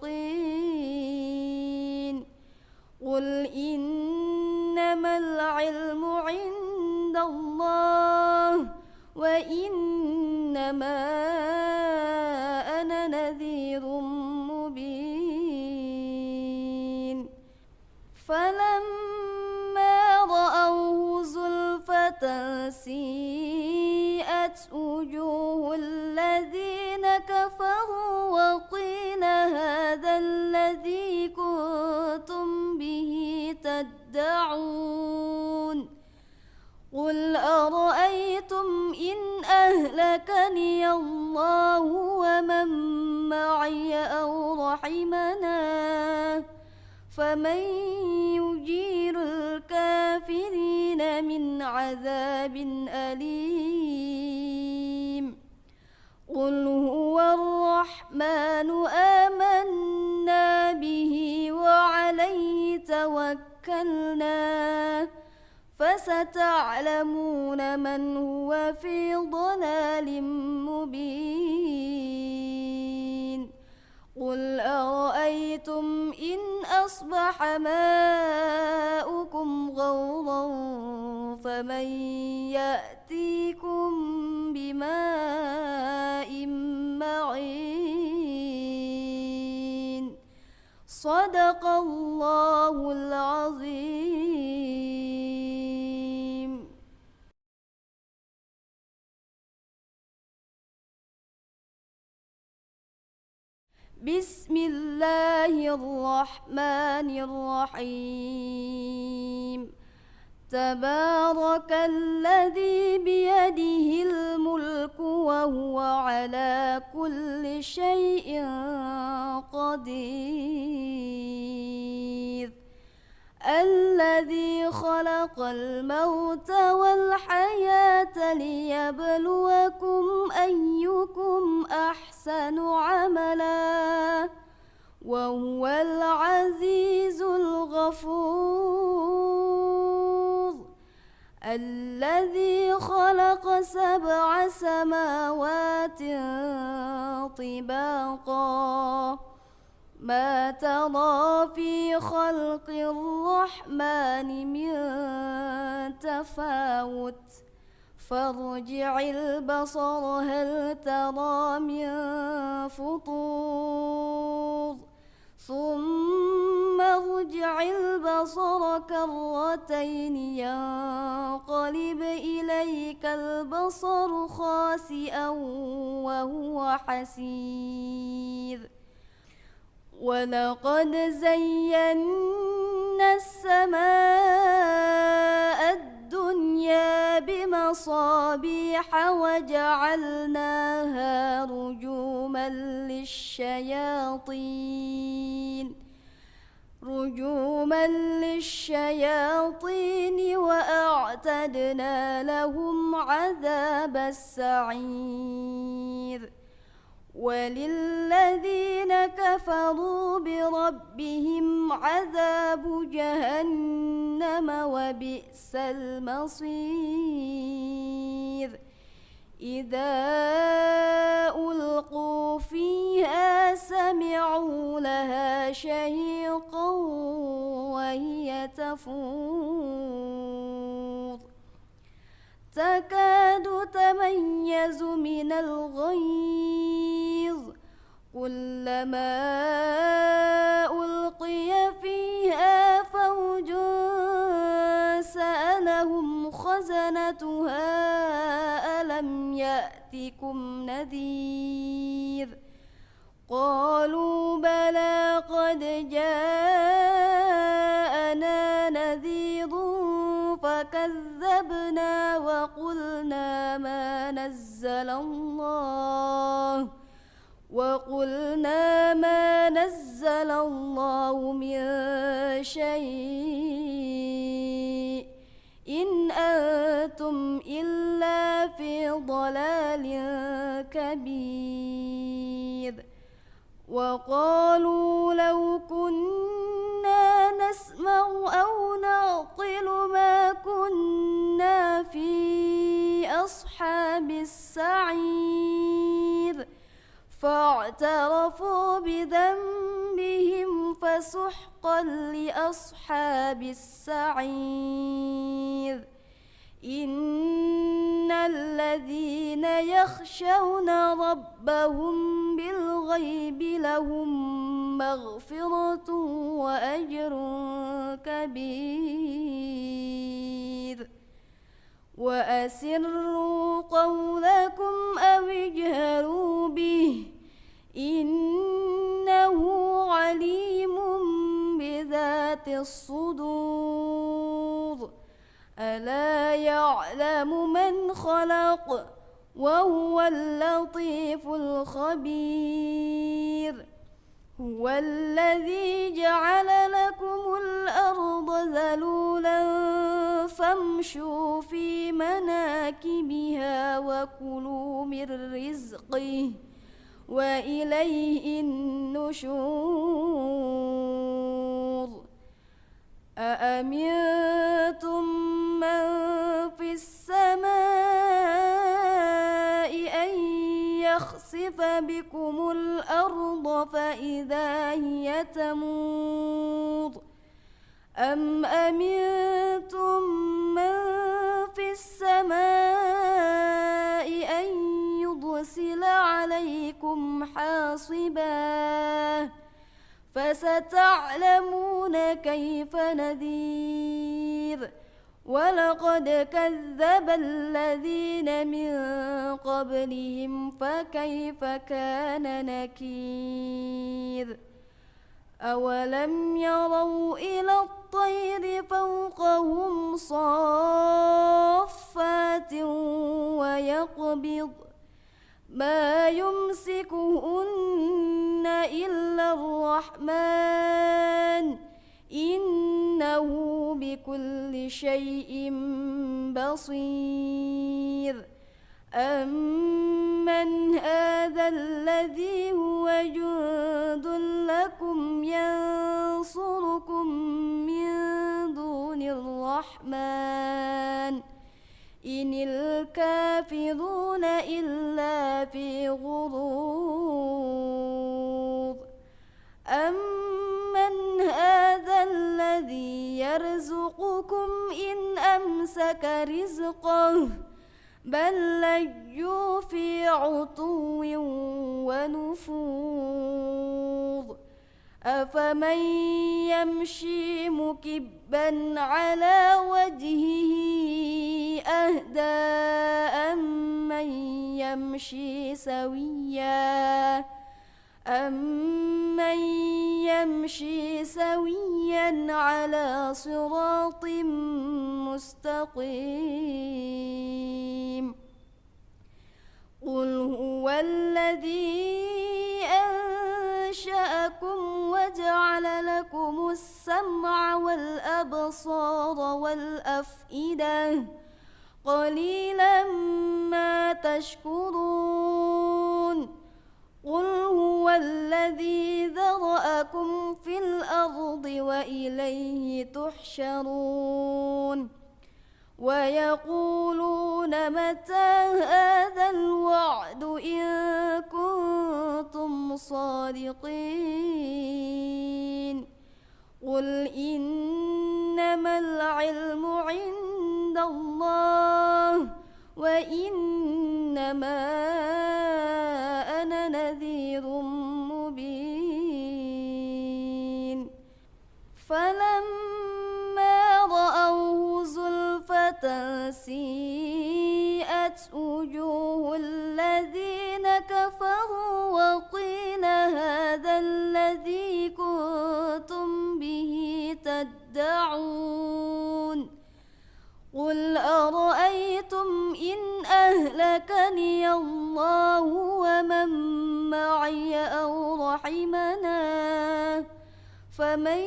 قل إنما العلم عند الله وإنما أنا نذير مبين فلما رأوه زلفة سيئة واشرقت وجوه الذين كفروا وقيل هذا الذي كنتم به تدعون قل أرأيتم إن أهلكني الله ومن معي أو رحمنا فمن يجير الكافرين من عذاب أليم قل هو الرحمن آمنا به وعليه توكلنا فستعلمون من هو في ضلال مبين قل أرأيتم إن أصبح ماؤكم غورا فمن يأتيكم بماء معين صدق الله العظيم. بسم الله الرحمن الرحيم تبارك الذي بيده الملك وهو على كل شيء قدير الذي خلق الموت والحياة ليبلوكم أيكم أحسن عملا وهو العزيز الغفور الذي خلق 7 سماوات طباقا ما ترى في خلق الرحمن من تفاوت فارجع البصر هل ترى من فطور ثم ارجع البصر كرتين ينقلب إليك البصر خاسئا وهو حسير ولقد زينا السماء الدنيا بمصابيح وجعلناها رجوما للشياطين وأعتدنا لهم عذاب السعير وللذين كفروا بربهم عذاب جهنم وبئس المصير إذا ألقوا فيها سمعوا لها شهيقا وهي تفور تكاد تميز من الغيظ كلما ألقي فيها فوج سألهم خزنتها ألم يأتكم نذير قالوا بلى قد جاءنا نذير فكذبنا وقلنا ما نزل الله من شيء إن أنتم إلا في ضلال كبير وقالوا لو كنا نسمع أو نعقل ما كنا في أصحاب السعير فاعترفوا بذنبهم فسحقا لأصحاب السعير إن الذين يخشون ربهم بالغيب لهم مغفرة وأجر كبير وأسروا قولكم أو اجهروا به إنه عليم بذات الصدور ألا يعلم من خلق وهو اللطيف الخبير هو الذي جعل لكم الأرض ذلولا فامشوا في مناكبها وكلوا من رزقه وإليه النشور أأمنتم من في السماء أن يخسف بكم الأرض فإذا هي تمور أم أمنتم من في السماء أن يرسل عليكم حاصبا فستعلمون كيف نذير ولقد كذب الذين من قبلهم فكيف كان نكير أولم يروا إلى الطير فوقهم صافات ويقبض ما يمسكهن إلا الرحمن إنه بكل شيء بصير أمن هذا الذي هو جند لكم ينصركم من دون الرحمن إن الكافرون إلا في غرور أمن هذا الذي يرزقكم إن أمسك رزقه بل لجوا في عتو ونفور أفمن يمشي مكبا على وجهه أهدى أمن يمشي سويا على صراط مستقيم قل هو الذي أنشأكم وجعل لكم السمع والأبصار والأفئدة قليلا ما تشكرون قل هو الذي ذرأكم في الأرض وإليه تحشرون ويقولون متى هذا الوعد إن كنتم صادقين قل إنما العلم عند الله وإنما أنا نذير مبين فلما رأوه زلفة سيئت وجوه الذين كفروا وقيل هذا الذي كنتم به تدعون قل أرأيتم إن أهلكني الله ومن معي أو رحمنا فمن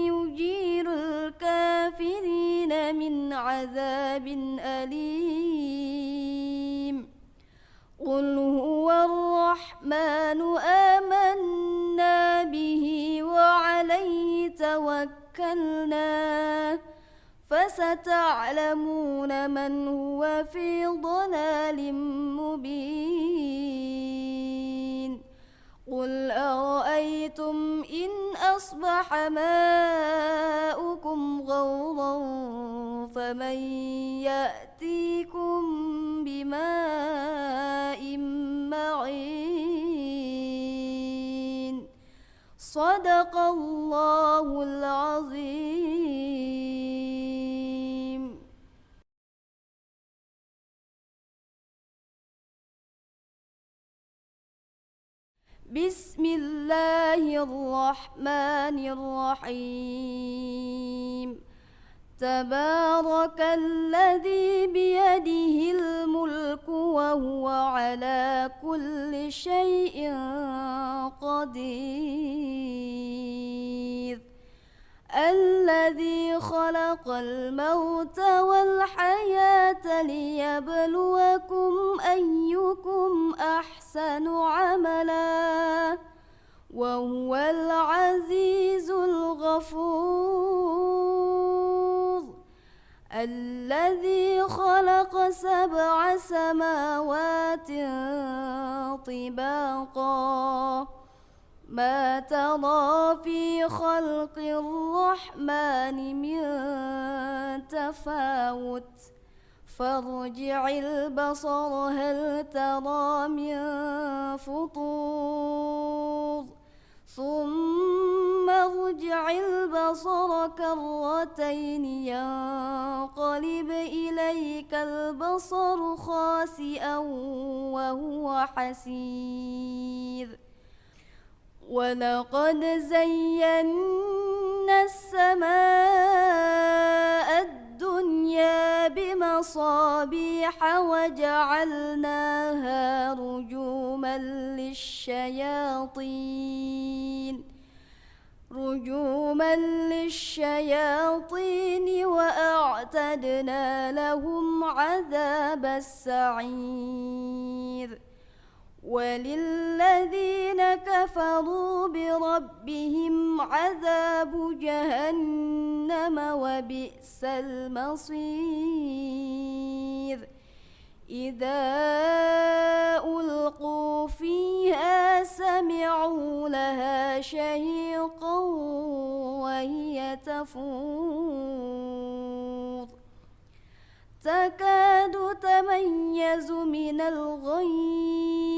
يجير الكافرين من عذاب أليم قل هو الرحمن آمنا به وعليه توكلنا فستعلمون من هو في ضلال مبين قل أرأيتم إن أصبح ماؤكم غورا فمن يأتيكم بماء معين صدق الله العظيم. بسم الله الرحمن الرحيم تبارك الذي بيده الملك وهو على كل شيء قدير الذي خلق الموت والحياة ليبلوكم أيكم أحسن عملا وهو العزيز الغفور الذي خلق 7 سماوات طباقا ما ترى في خلق الرحمن من تفاوت فارجع البصر هل ترى من فطور ثم ارجع البصر كرتين ينقلب إليك البصر خاسئا وهو حسير ولقد زينا السماء الدنيا بمصابيح وجعلناها رجوما للشياطين وأعتدنا لهم عذاب السعير وللذين كفروا بربهم عذاب جهنم وبئس المصير إذا ألقوا فيها سمعوا لها شهيقا وهي تفور تكاد تميز من الغيظ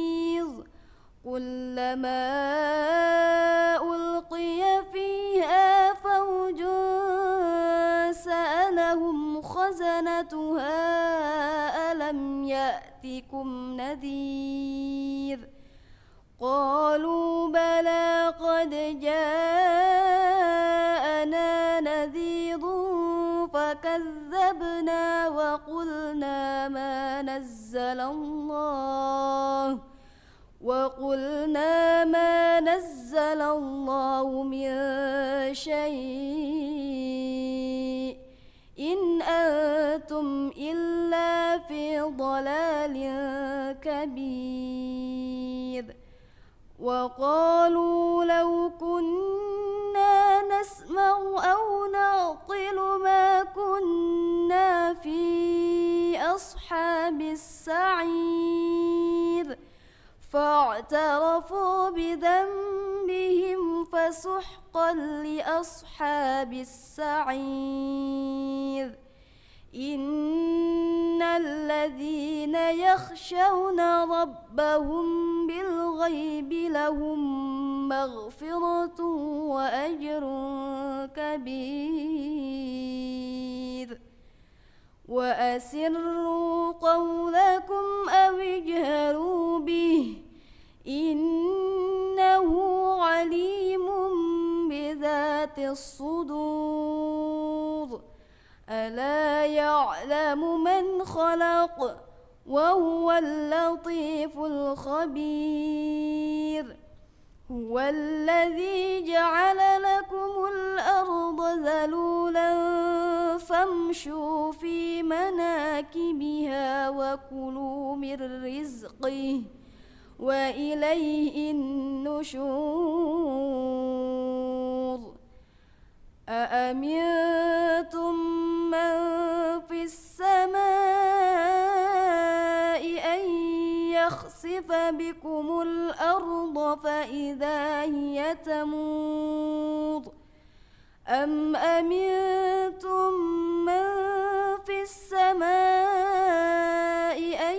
كلما ألقي فيها فوج سألهم خزنتها ألم يأتكم نذير قالوا بلى قد جاءنا نذير فكذبنا وقلنا ما نزل الله من شيء إن أنتم إلا في ضلال كبير وقالوا لو كنا نسمع أو نعقل ما كنا في أصحاب السعير فاعترفوا بذنبهم فسحقا لأصحاب السعير إن الذين يخشون ربهم بالغيب لهم مغفرة وأجر كبير وأسروا قولكم أو اجهروا به إنه عليم بذات الصدور ألا يعلم من خلق وهو اللطيف الخبير هو الذي جعل لكم الأرض ذلولا فامشوا في مناكبها وكلوا من رزقه وإليه النشور أأمنتم من في السماء أن يخسف بكم الأرض فإذا هي تمور أم أمنتم من في السماء أن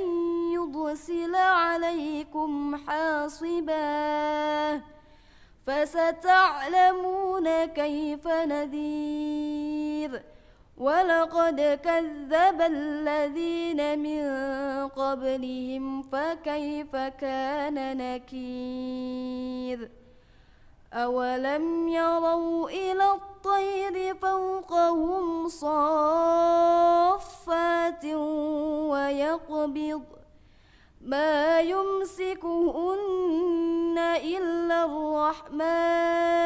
يرسل عليكم حاصبا فستعلمون كيف نذير ولقد كذب الذين من قبلهم فكيف كان نكير أولم يروا إلى الطير فوقهم صافات ويقبض ما يمسكهن إلا الرحمن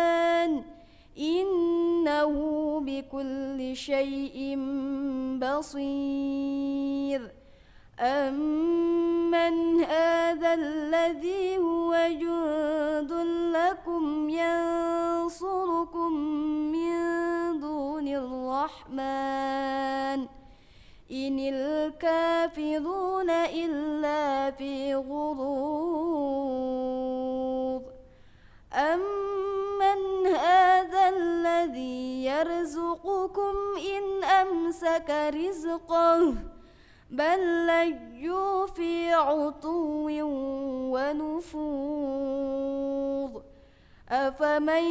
إنه بكل شيء بصير أمن هذا الذي هو جند لكم ينصركم من دون الرحمن إن الكافرون إلا في غرور أمن هذا الذي يرزقكم إن أمسك رزقه بل لجوا في عتو ونفور أفمن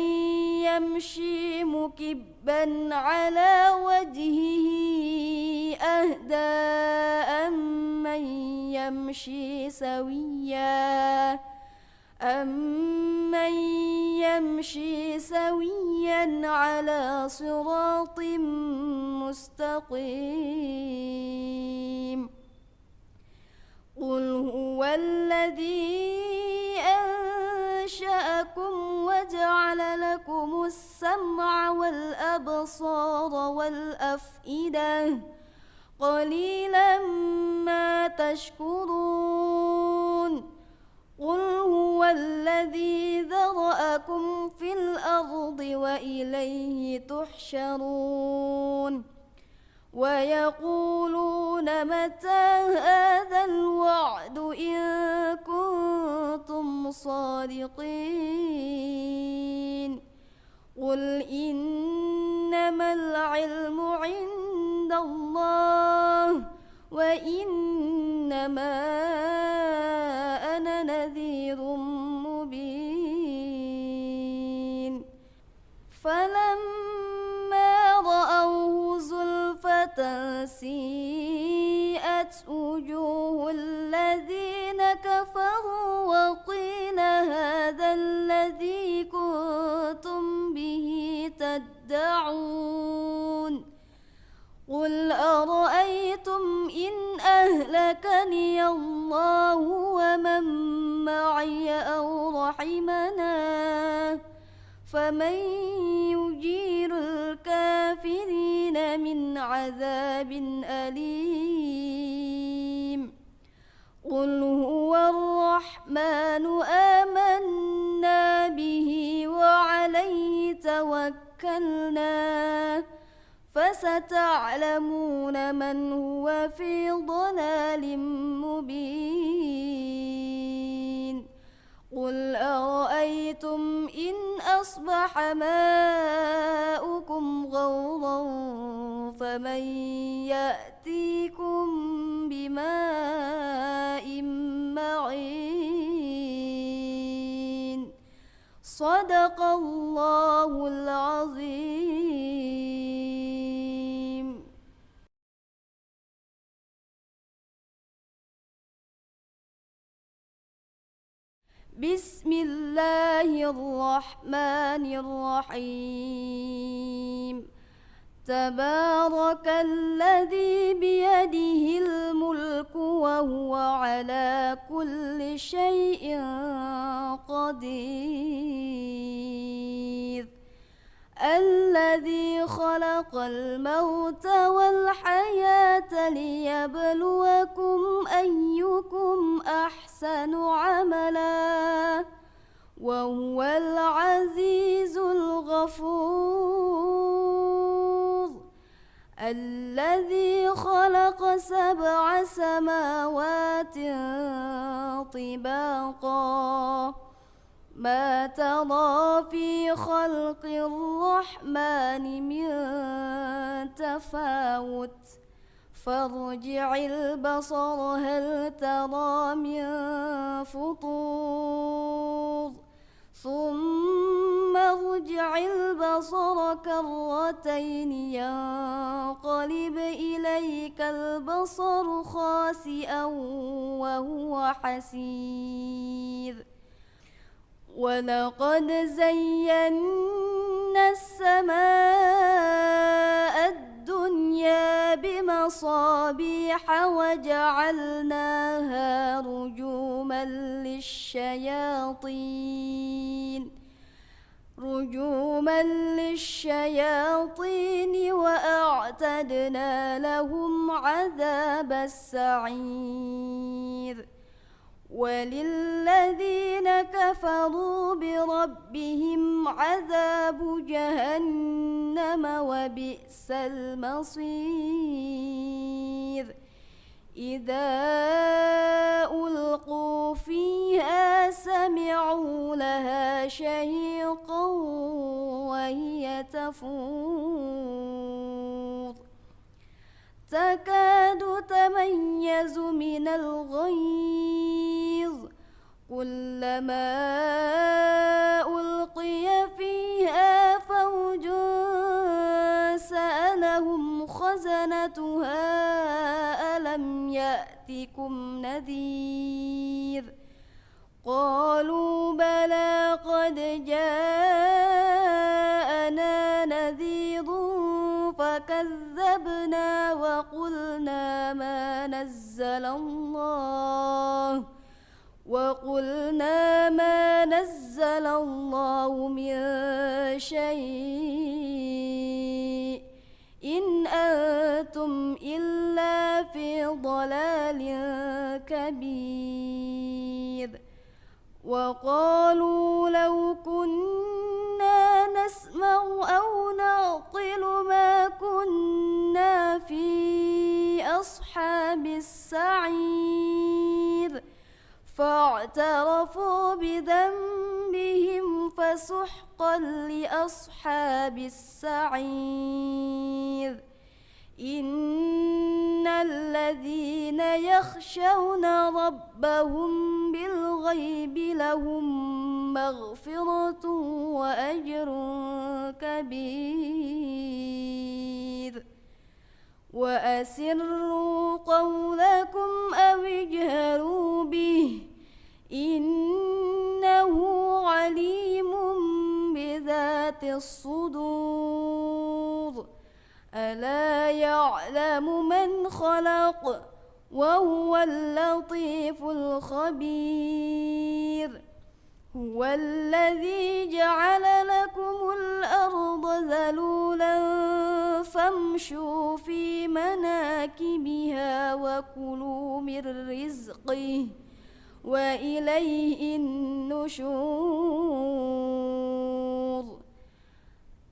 يمشي مكبا على وجهه أهدى أمن يمشي سويا على صراط مستقيم قل هو الذي أنشأكم وجعل لكم السمع والأبصار والأفئدة قليلا ما تشكرون قل هو الذي ذرأكم في الأرض وإليه تحشرون ويقولون متى هذا الوعد إن كنتم صادقين قل إنما العلم عند الله وإنما أنا نذير مبين فلما رأوه زلفة سيئت وجوه الذين كفروا وقيل هذا الذي كنتم به تدعون قل أرأيتم إن أهلكني الله ومن معي أو رحمنا فمن يجير الكافرين من عذاب أليم قل هو الرحمن آمنا به وعليه توكلنا فستعلمون من هو في ضلال مبين قل أرأيتم إن أصبح ماؤكم غورا فمن يأتيكم بماء معين صدق الله العظيم. بسم الله الرحمن الرحيم تبارك الذي بيده الملك وهو على كل شيء قدير الذي خلق الموت والحياة ليبلوكم أيكم أحسن عملا وهو العزيز الغفور الذي خلق 7 سماوات طباقا ما ترى في خلق الرحمن من تفاوت فارجع البصر هل ترى من فطور ثم ارجع ارجع البصر كرتين ينقلب إليك البصر خاسئا وهو حسير ولقد زينا السماء الدنيا بمصابيح وجعلناها رجوما للشياطين وأعتدنا لهم عذاب السعير وللذين كفروا بربهم عذاب جهنم وبئس المصير إذا ألقوا فيها سمعوا لها شهيقا وهي تفور تكاد تميز من الغيظ كلما ألقي فيها فوج سألهم خزنتها ألم يأتكم نذير قالوا بلى قد جاءنا نذير فكذبنا وقلنا ما نزل الله من شيء إن أنتم إلا في ضلال كبير وقالوا لو كنا نسمع أو نعقل ما كنا في أصحاب السعير فاعترفوا بذنبهم فسحقا لأصحاب السعير إن الذين يخشون ربهم بالغيب لهم مغفرة وأجر كبير وأسروا قولكم أو اجهروا به إنه عليم بذات الصدور ألا يعلم من خلق وهو اللطيف الخبير هو الذي جعل لكم الأرض ذلولا فامشوا في مناكبها وكلوا من رزقه وإليه النشور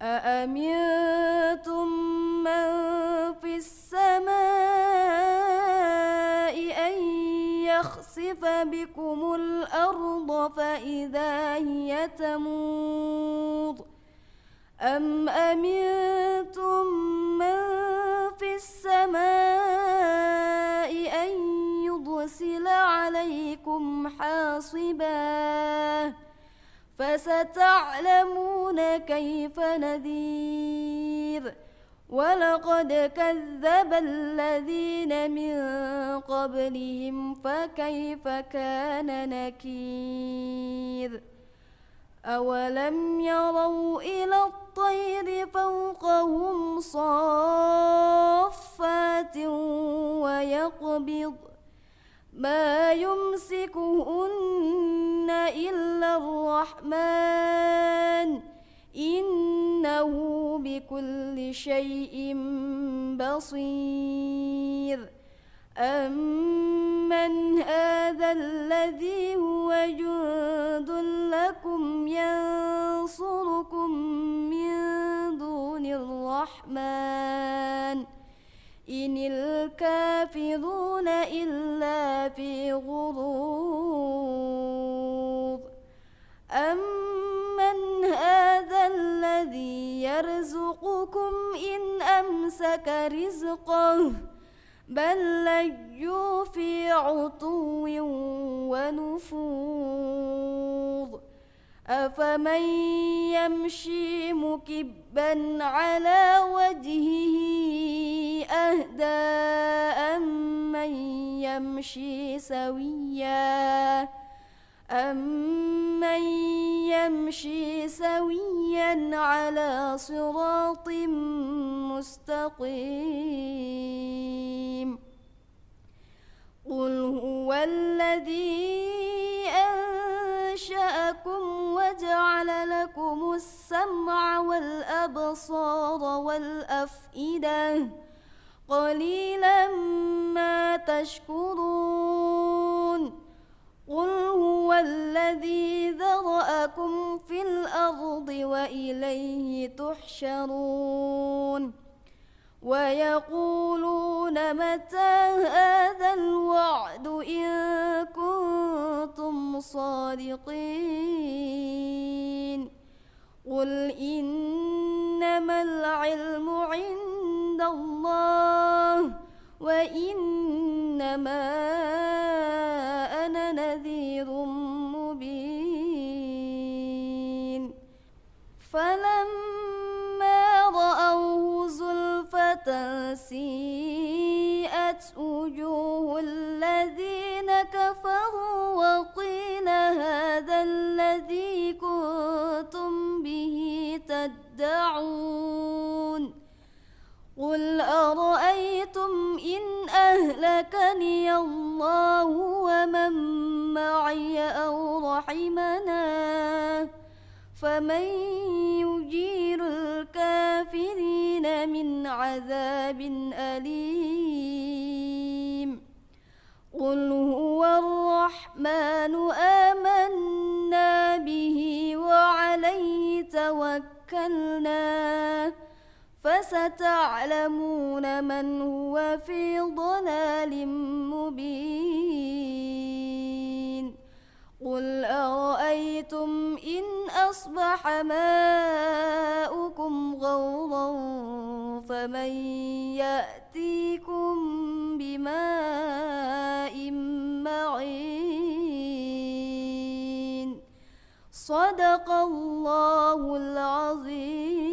أأمنتم من في السماء أن يخسف بكم الأرض فإذا هي تمور أم أمنتم من في السماء أن يرسل عليكم حاصبا فستعلمون كيف نذير ولقد كذب الذين من قبلهم فكيف كان نكير أولم يروا إلى الطير فوقهم صافات ويقبض ما يمسكهن إلا الرحمن إنه بكل شيء بصير أمن هذا الذي هو جند لكم ينصركم من دون الرحمن إن الكافرون إلا في غرور أمن هذا الذي يرزقكم إن أمسك رزقه بل لجوا في عتو ونفور أفمن يمشي مكبا على وجهه أهدى أمن يمشي سويا على صراط مستقيم قل هو الذي أنشأكم وجعل لكم السمع والأبصار والأفئدة قليلا ما تشكرون قل هو الذي ذرأكم في الأرض وإليه تحشرون ويقولون متى هذا الوعد إن كنتم صادقين قل إنما العلم عند الله وإنما أنا نذير مبين فلما رأوه زلفة سيئت وجوه الذين كفروا وقيل هذا الذي كنتم به تدعون قل أرأيتم إن أهلكني الله ومن معي أو رحمنا فمن يجير الكافرين من عذاب أليم قل هو الرحمن آمنا به وعليه توكلنا فستعلمون من هو في ضلال مبين قل أرأيتم إن أصبح ماؤكم غورا فمن يأتيكم بماء معين صدق الله العظيم.